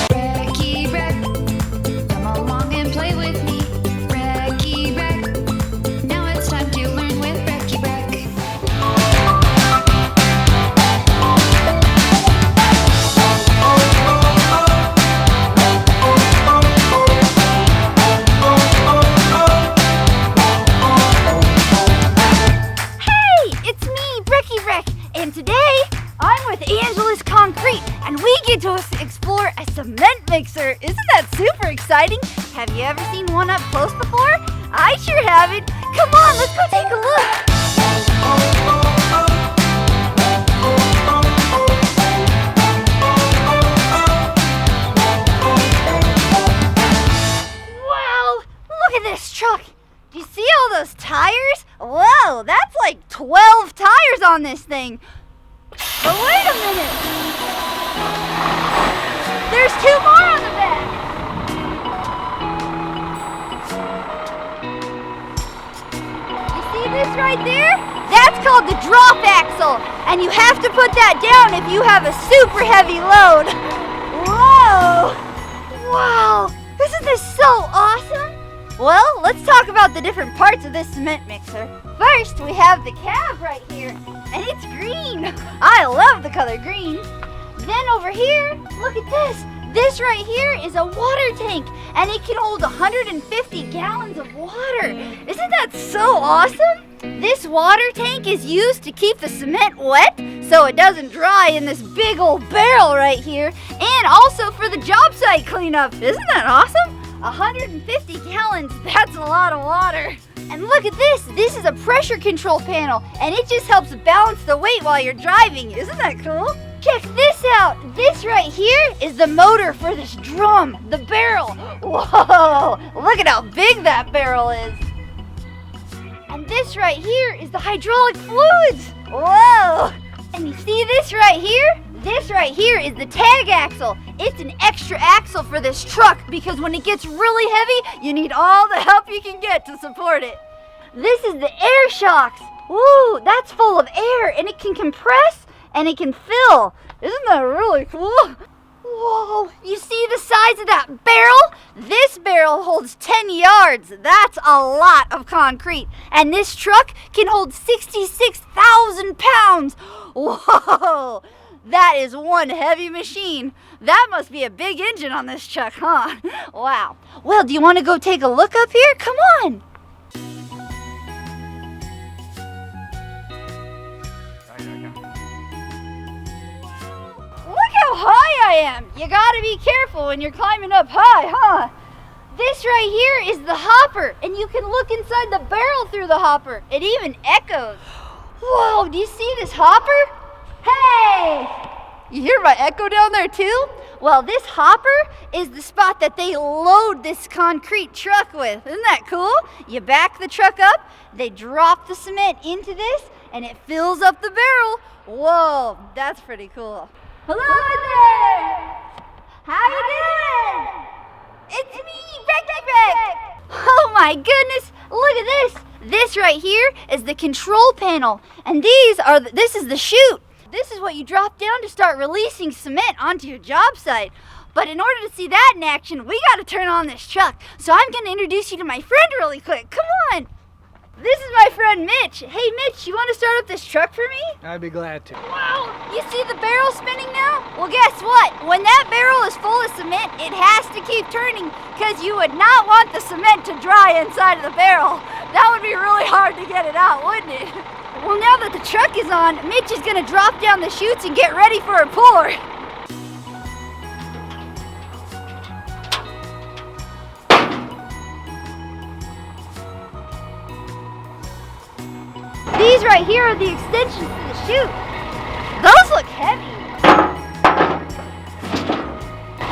Brecky Breck, come along and play with me. Brecky Breck, now it's time to learn with Brecky Breck. Hey, it's me, Brecky Breck, and today I'm with Angela's Concrete, and we get to explore a cement mixer. Isn't that super exciting? Have you ever seen one up close before? I sure haven't. Come on, let's go take a look. Wow, look at this truck. Do you see all those tires? Whoa, that's like 12 tires on this thing. But wait a minute. There's 2 more on the back. You see this right there? That's called the drop axle. And you have to put that down if you have a super heavy load. Whoa! Wow! Isn't this so awesome? Well, let's talk about the different parts of this cement mixer. First, we have the cab right here, and it's green. I love the color green. Then over here, look at this. This right here is a water tank, and it can hold 150 gallons of water. Isn't that so awesome? This water tank is used to keep the cement wet so it doesn't dry in this big old barrel right here, and also for the job site cleanup. Isn't that awesome? 150 gallons, that's a lot of water. And look at this. This is a pressure control panel, and it just helps balance the weight while you're driving. Isn't that cool? Check this out. This right here is the motor for this drum, the barrel. Whoa, look at how big that barrel is. And this right here is the hydraulic fluids. Whoa. And you see this right here? This right here is the tag axle. It's an extra axle for this truck because when it gets really heavy, you need all the help you can get to support it. This is the air shocks. Woo, that's full of air, and it can compress and it can fill. Isn't that really cool? Whoa, you see the size of that barrel? This barrel holds 10 yards. That's a lot of concrete. And this truck can hold 66,000 pounds. Whoa, that is one heavy machine. That must be a big engine on this truck, huh? Wow. Well, do you want to go take a look up here? Come on. Look how high I am. You gotta be careful when you're climbing up high, huh? This right here is the hopper, and you can look inside the barrel through the hopper. It even echoes. Whoa, do you see this hopper? Hey! You hear my echo down there too? Well, this hopper is the spot that they load this concrete truck with. Isn't that cool? You back the truck up, they drop the cement into this, and it fills up the barrel. Whoa, that's pretty cool. Hello there! How you doing? It's me, Brecky Breck! Oh my goodness, look at this! This right here is the control panel, and this is the chute. This is what you drop down to start releasing cement onto your job site. But in order to see that in action, we gotta turn on this truck. So I'm gonna introduce you to my friend really quick. Come on. This is my friend Mitch. Hey Mitch, you wanna start up this truck for me? I'd be glad to. Wow, you see the barrel spinning now? Well, guess what? When that barrel is full of cement, it has to keep turning because you would not want the cement to dry inside of the barrel. That would be really hard to get it out, wouldn't it? Well, now that the truck is on, Mitch is gonna drop down the chutes and get ready for a pour. These right here are the extensions to the chute. Those look heavy.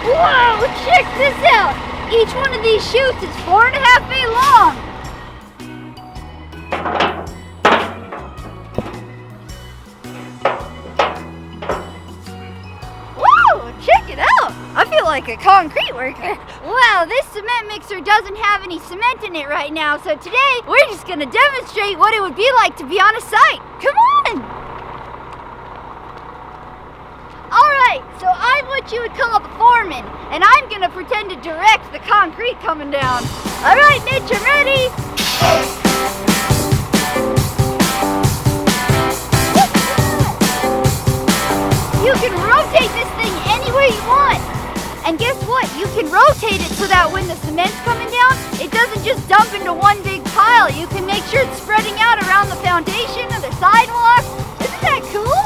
Whoa, check this out. Each one of these chutes is 4.5 feet long. Whoa, check it out. I feel like a concrete worker. Wow, this cement mixer doesn't have any cement in it right now, so today we're just gonna demonstrate what it would be like to be on a site. Come on! Alright, so I'm what you would call a foreman, and I'm gonna pretend to direct the concrete coming down. Alright, Mitch, I'm ready! You can rotate this thing any way you want. And guess what? You can rotate it so that when the cement's coming down, it doesn't just dump into one big pile. You can make sure it's spreading out around the foundation or the sidewalk. Isn't that cool?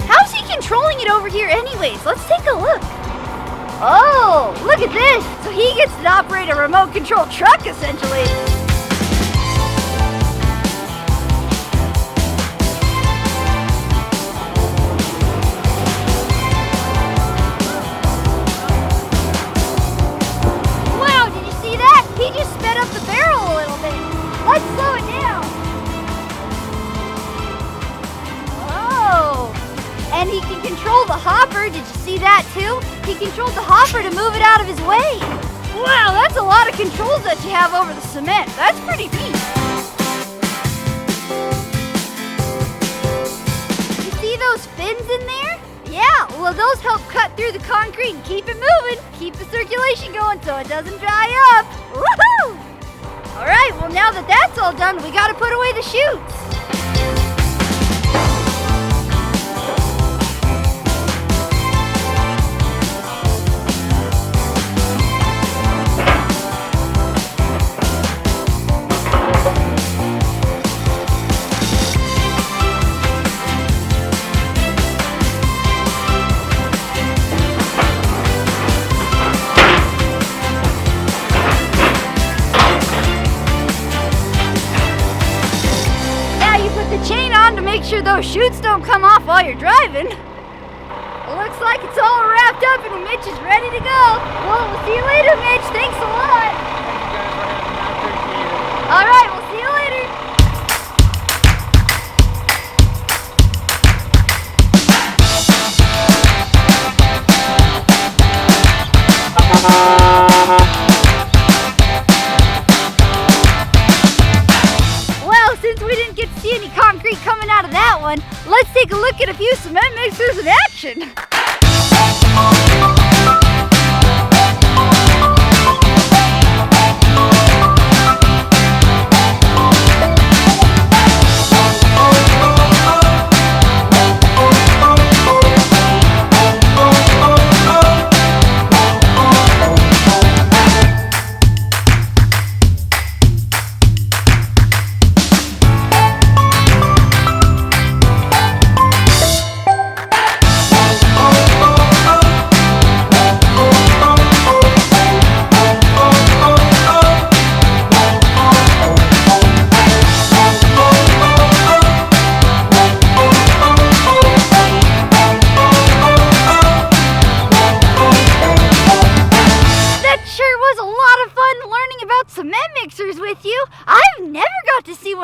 How's he controlling it over here anyways? Let's take a look. Oh, look at this. So he gets to operate a remote control truck essentially. He just sped up the barrel a little bit. Let's slow it down. Oh, and he can control the hopper. Did you see that too? He controlled the hopper to move it out of his way. Wow, that's a lot of controls that you have over the cement. That's pretty neat. You see those fins in there? Yeah, well those help cut through the concrete and keep it moving. Keep the circulation going so it doesn't dry up. Woohoo! Alright, well now that that's all done, we gotta put away the chutes. Make sure those chutes don't come off while you're driving. Looks like it's all wrapped up and Mitch is ready to go. Well, we'll see you later, Mitch. Thanks a lot. All right, we'll see you later. Well, since we didn't get to see any concrete coming out of that one, let's take a look at a few cement mixers in action.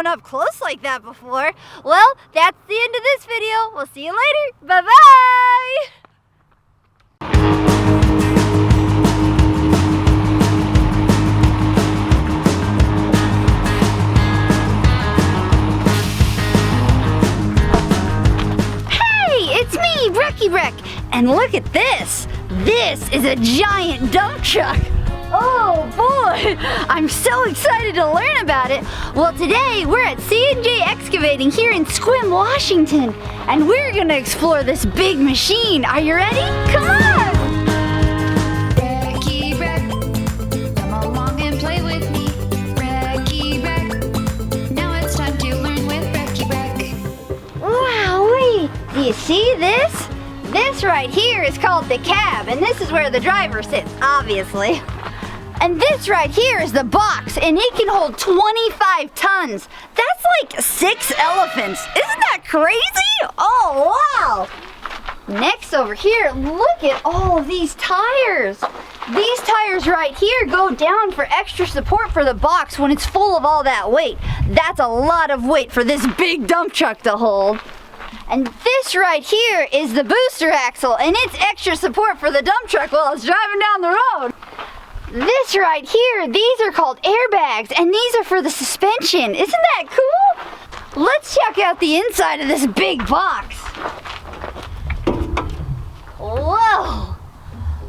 Up close like that before. Well, that's the end of this video. We'll see you later. Bye-bye. Hey, And look at this. This is a giant dump truck. Oh boy, I'm so excited to learn about it. Well, today we're at C&J Excavating here in Sequim, Washington, and we're gonna explore this big machine. Are you ready? Come on! Brecky Breck, come along and play with me. Brecky Breck, now it's time to learn with Brecky Breck. Wowee! Do you see this? This right here is called the cab, and this is where the driver sits, obviously. And this right here is the box, and it can hold 25 tons. That's like 6 elephants. Isn't that crazy? Oh, wow. Next over here, look at all of these tires. These tires right here go down for extra support for the box when it's full of all that weight. That's a lot of weight for this big dump truck to hold. And this right here is the booster axle, and it's extra support for the dump truck while it's driving down the road. This right here, these are called airbags, and these are for the suspension. Isn't that cool? Let's check out the inside of this big box. Whoa!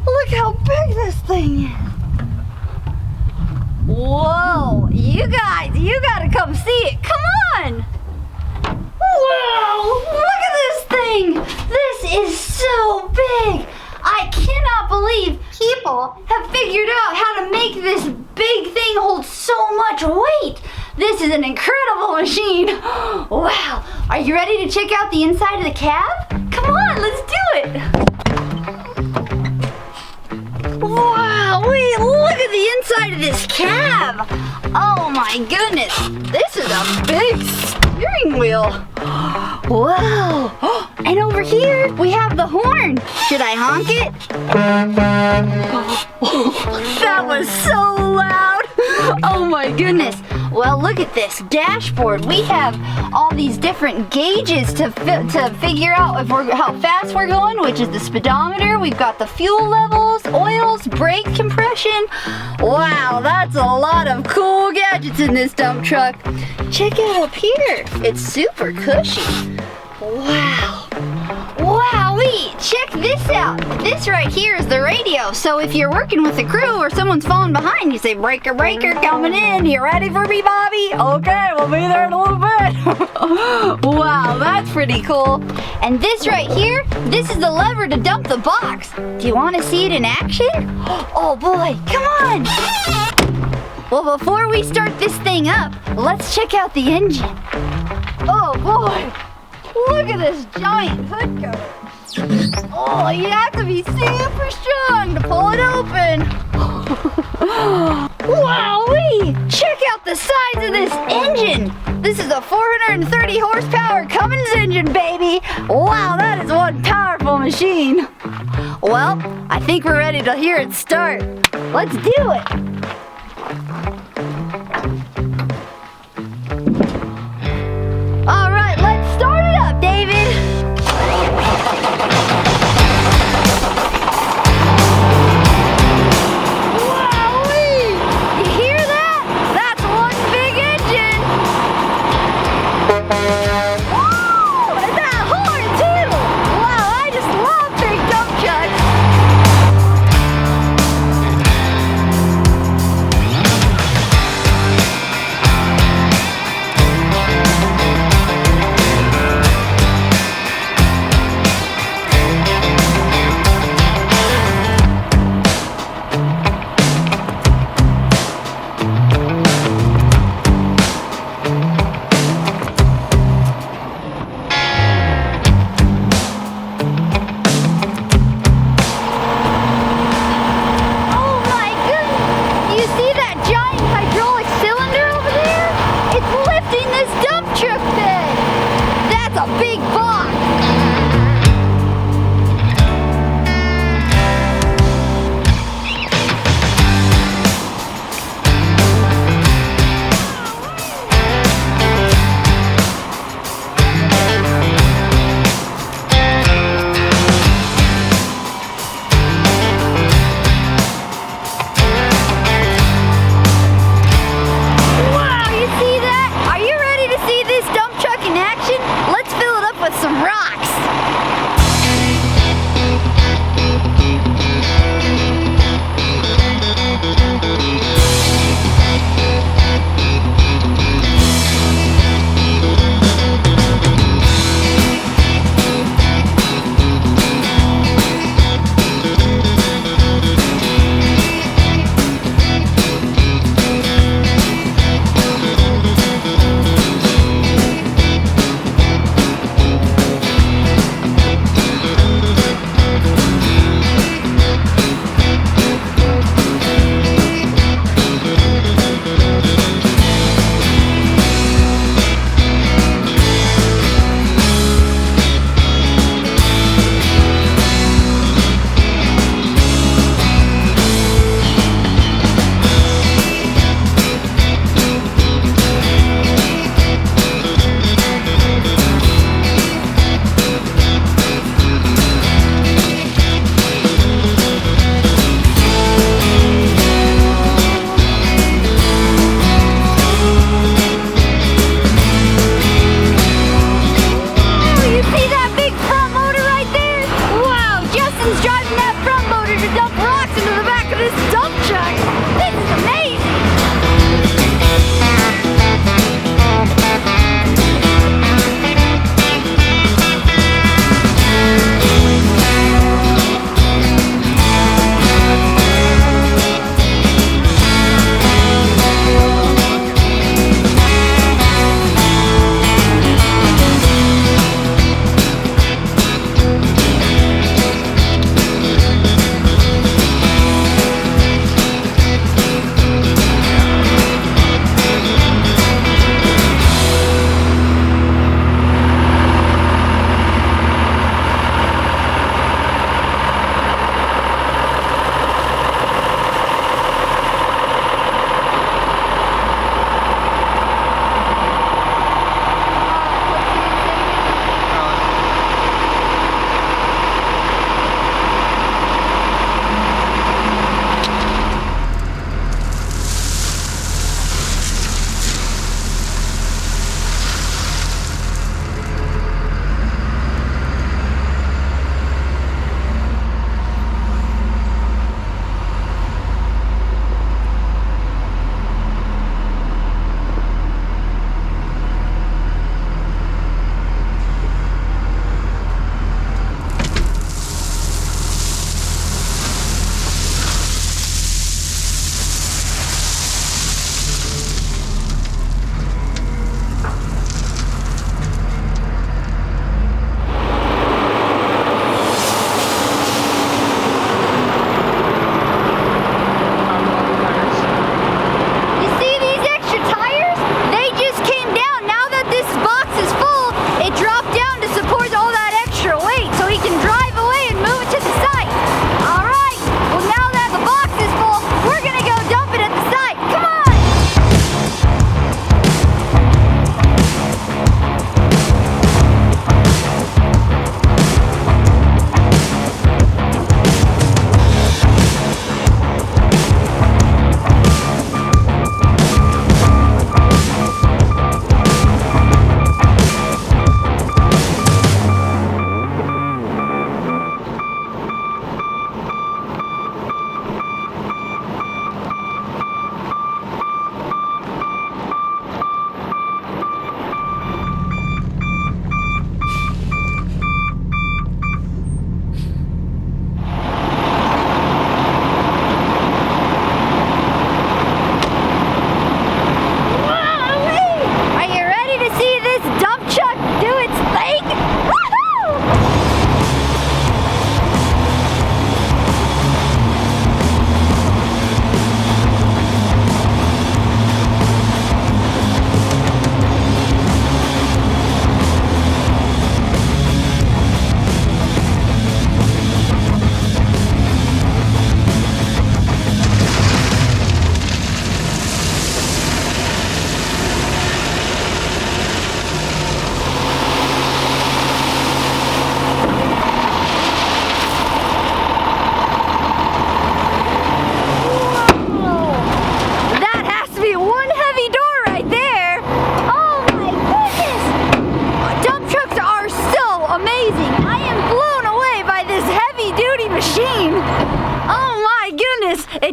Look how big this thing is. Whoa! You guys, you gotta come see it. Come on! Whoa! Look at this thing! This is so big! I cannot believe people have figured out how to make this big thing hold so much weight. This is an incredible machine. Wow. Are you ready to check out the inside of the cab? Come on, let's do it. Wow, wait, look at the inside of this cab. Oh my goodness. This is a big steering wheel. Whoa! And over here we have the horn. Should I honk it? That was so loud! Oh my goodness! Well, look at this dashboard. We have all these different gauges to figure out how fast we're going, which is the speedometer. We've got the fuel levels, oils, brake compression. Wow, that's a lot of cool gadgets in this dump truck. Check it up here. It's super cushy. Wow. Wowee! Check this out. This right here is the radio. So if you're working with a crew or someone's falling behind, you say, breaker, breaker, coming in. You ready for me, Bobby? Okay, we'll be there in a little bit. Wow, that's pretty cool. And this right here, this is the lever to dump the box. Do you want to see it in action? Oh boy, come on. Well, before we start this thing up, let's check out the engine. Oh boy. Look at this giant hood cover. Oh, you have to be super strong to pull it open. Wowee! Check out the size of this engine. This is a 430 horsepower Cummins engine, baby. Wow, that is one powerful machine. Well, I think we're ready to hear it start. Let's do it. All right, let's start it up, David. Wowee! You hear that? That's one big engine. Woo! And that horn too. Wow, I just love big dump trucks.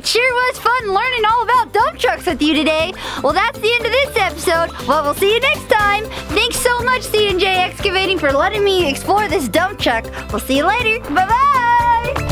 sure was fun learning all about dump trucks with you today. Well, that's the end of this episode, but we'll see you next time. Thanks so much, C&J Excavating, for letting me explore this dump truck. We'll see you later. Bye-bye.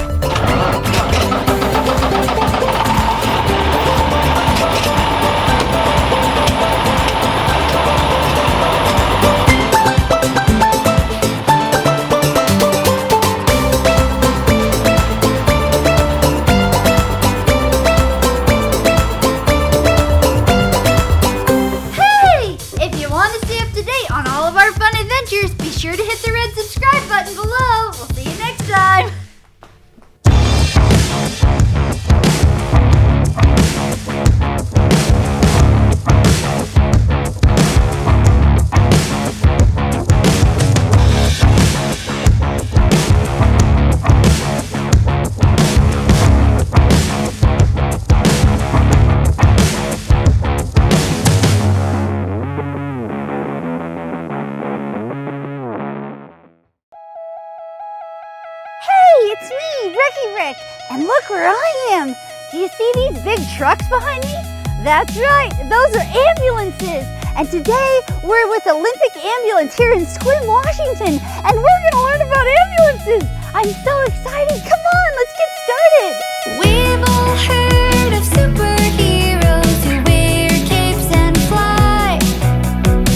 Be sure to hit the red subscribe button below. We'll see you next time. It's me, Brecky Breck, and look where I am. Do you see these big trucks behind me? That's right, those are ambulances. And today, we're with Olympic Ambulance here in Sequim, Washington, and we're gonna learn about ambulances. I'm so excited. Come on, let's get started. We've all heard of superheroes who wear capes and fly,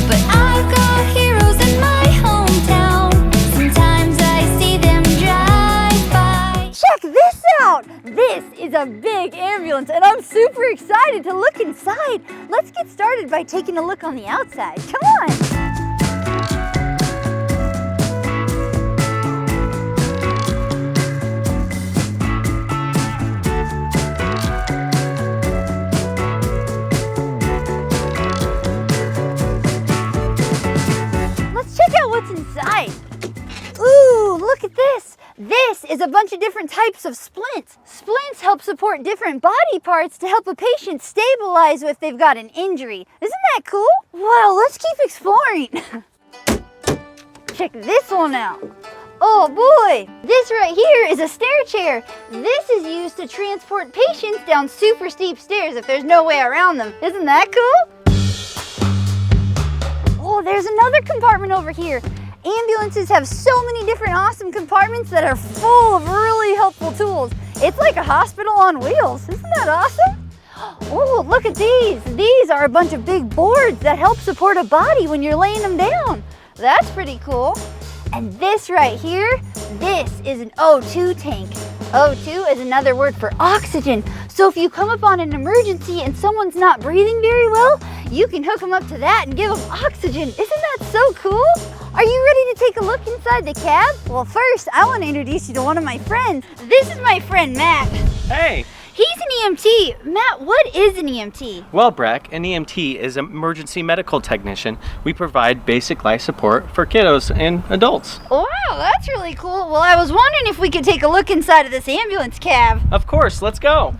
but I've got heroes in my hometown. Sometimes I see them drive by. Check this out. This is a big ambulance, and I'm super excited to look inside. Let's get started by taking a look on the outside. Come on. Inside. Ooh, look at this. This is a bunch of different types of splints. Splints help support different body parts to help a patient stabilize if they've got an injury. Isn't that cool? Well, let's keep exploring. Check this one out. Oh boy, this right here is a stair chair. This is used to transport patients down super steep stairs if there's no way around them. Isn't that cool? Oh, there's another compartment over here. Ambulances have so many different awesome compartments that are full of really helpful tools. It's like a hospital on wheels. Isn't that awesome? Oh, look at these. These are a bunch of big boards that help support a body when you're laying them down. That's pretty cool. And this right here, this is an O2 tank. O2 is another word for oxygen. So if you come up on an emergency and someone's not breathing very well, you can hook them up to that and give them oxygen. Isn't that so cool? Are you ready to take a look inside the cab? Well, first, I want to introduce you to one of my friends. This is my friend, Matt. Hey. He's an EMT. Matt, what is an EMT? Well, Breck, an EMT is an emergency medical technician. We provide basic life support for kiddos and adults. Wow, that's really cool. Well, I was wondering if we could take a look inside of this ambulance cab. Of course, let's go.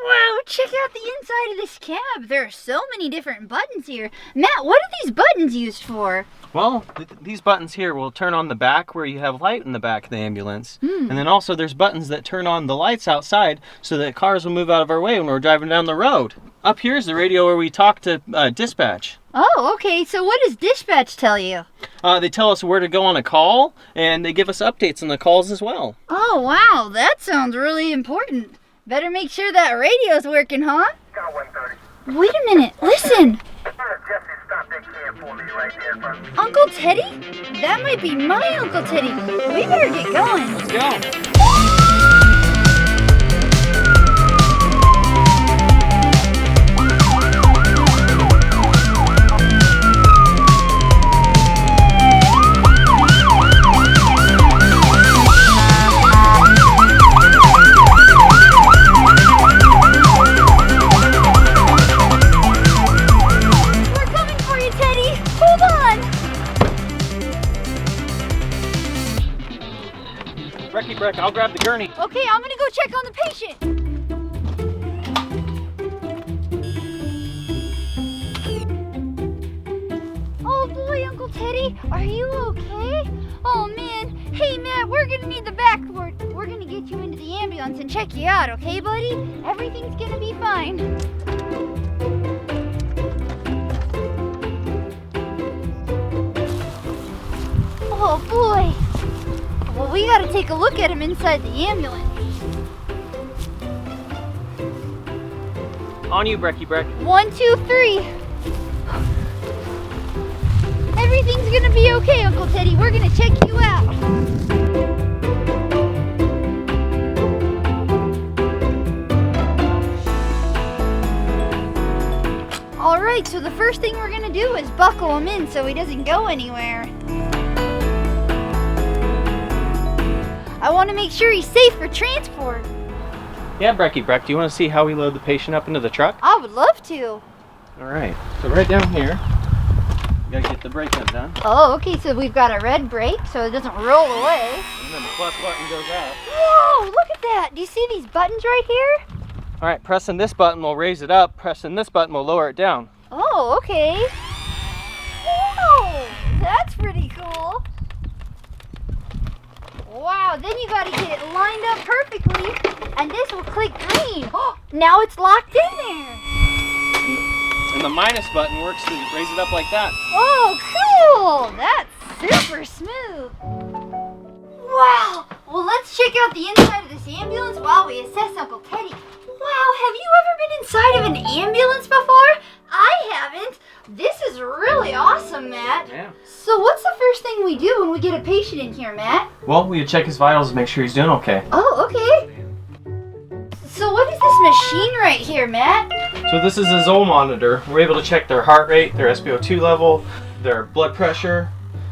Wow, check out the inside of this cab. There are so many different buttons here. Matt, what are these buttons used for? Well, these buttons here will turn on the back where you have light in the back of the ambulance. And then also there's buttons that turn on the lights outside so that cars will move out of our way when we're driving down the road. Up here is the radio where we talk to dispatch. Oh, okay. So what does dispatch tell you? They tell us where to go on a call, and they give us updates on the calls as well. Oh, wow. That sounds really important. Better make sure that radio's working, huh? Wait a minute. Listen. Uncle Teddy? That might be my Uncle Teddy. We better get going. Let's go. Brecky Breck, I'll grab the gurney. Okay, I'm gonna go check on the patient. Oh boy, Uncle Teddy, are you okay? Oh man. Hey Matt, we're gonna need the backboard. We're gonna get you into the ambulance and check you out, okay buddy? Everything's gonna be fine. Oh boy. Well, we gotta take a look at him inside the ambulance. On you, Brecky Breck. 1, 2, 3. Everything's gonna be okay, Uncle Teddy. We're gonna check you out. All right, so the first thing we're gonna do is buckle him in so he doesn't go anywhere. I want to make sure he's safe for transport. Yeah, Brecky Breck, do you want to see how we load the patient up into the truck? I would love to. All right, so right down here, you gotta get the brake undone. Oh, okay, so we've got a red brake so it doesn't roll away. And then the plus button goes up. Whoa, look at that. Do you see these buttons right here? All right, pressing this button will raise it up, pressing this button will lower it down. Oh, okay. Whoa, that's pretty cool. Wow, then you gotta get it lined up perfectly, and this will click green. Oh, now it's locked in there. And the minus button works to raise it up like that. Oh, cool! That's super smooth. Wow, well let's check out the inside of this ambulance while we assess Uncle Teddy. Wow, have you ever been inside of an ambulance before? I haven't. This is really awesome, Matt. Yeah. So what's the first thing we do when we get a patient in here, Matt? Well, we check his vitals and make sure he's doing okay. Oh, okay. So what is this machine right here, Matt? So this is a Zoll monitor. We're able to check their heart rate, their SpO2 level, their blood pressure.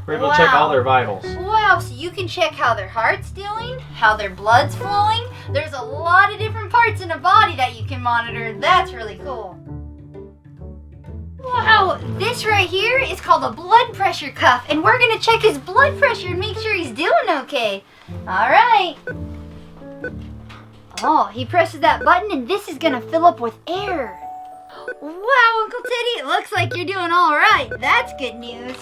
We're able to check all their vitals. Wow, so you can check how their heart's doing, how their blood's flowing. There's a lot of different parts in a body that you can monitor. That's really cool. Wow, this right here is called a blood pressure cuff, and we're gonna check his blood pressure and make sure he's doing okay. All right. Oh, he presses that button and this is gonna fill up with air. Wow, Uncle Teddy, it looks like you're doing all right. That's good news.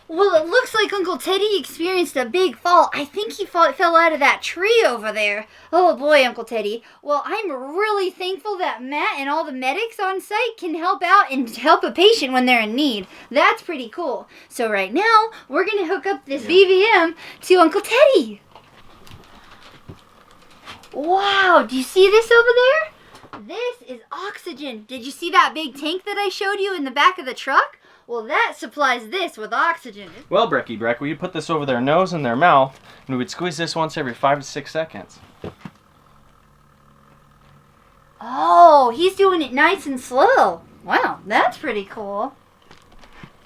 Well, it looks like Uncle Teddy experienced a big fall. I think he fell out of that tree over there. Oh boy, Uncle Teddy. Well, I'm really thankful that Matt and all the medics on site can help out and help a patient when they're in need. That's pretty cool. So right now, we're going to hook up this BVM to Uncle Teddy. Wow, do you see this over there? This is oxygen. Did you see that big tank that I showed you in the back of the truck? Well, that supplies this with oxygen. Well, Brecky Breck, we would put this over their nose and their mouth, and we would squeeze this once every 5 to 6 seconds. Oh, he's doing it nice and slow. Wow, that's pretty cool.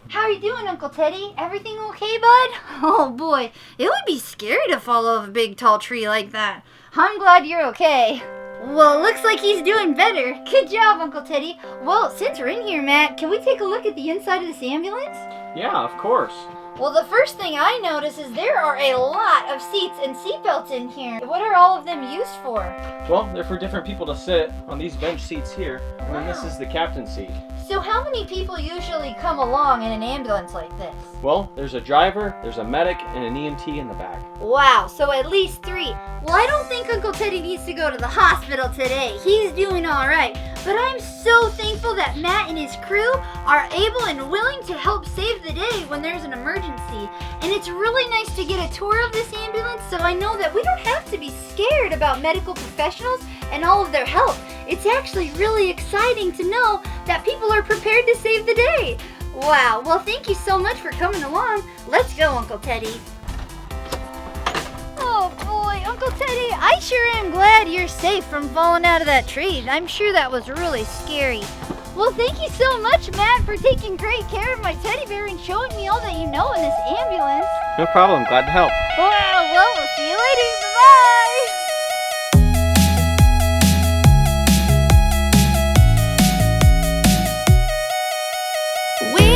How are you doing, Uncle Teddy? Everything okay, bud? Oh boy, it would be scary to fall off a big tall tree like that. I'm glad you're okay. Well, it looks like he's doing better. Good job, Uncle Teddy. Well, since we're in here, Matt, can we take a look at the inside of this ambulance? Yeah, of course. Well, the first thing I notice is there are a lot of seats and seatbelts in here. What are all of them used for? Well, they're for different people to sit on these bench seats here, and then this is the captain's seat. So how many people usually come along in an ambulance like this? Well, there's a driver, there's a medic, and an EMT in the back. Wow, so at least 3. Well, I don't think Uncle Teddy needs to go to the hospital today. He's doing all right. But I'm so thankful that Matt and his crew are able and willing to help save the day when there's an emergency. And it's really nice to get a tour of this ambulance so I know that we don't have to be scared about medical professionals and all of their help. It's actually really exciting to know that people are prepared to save the day. Wow, well thank you so much for coming along. Let's go, Uncle Teddy. Oh boy, Uncle Teddy, I sure am glad you're safe from falling out of that tree. I'm sure that was really scary. Well, thank you so much, Matt, for taking great care of my teddy bear and showing me all that you know in this ambulance. No problem, glad to help. Well, we'll see you later. Bye-bye. We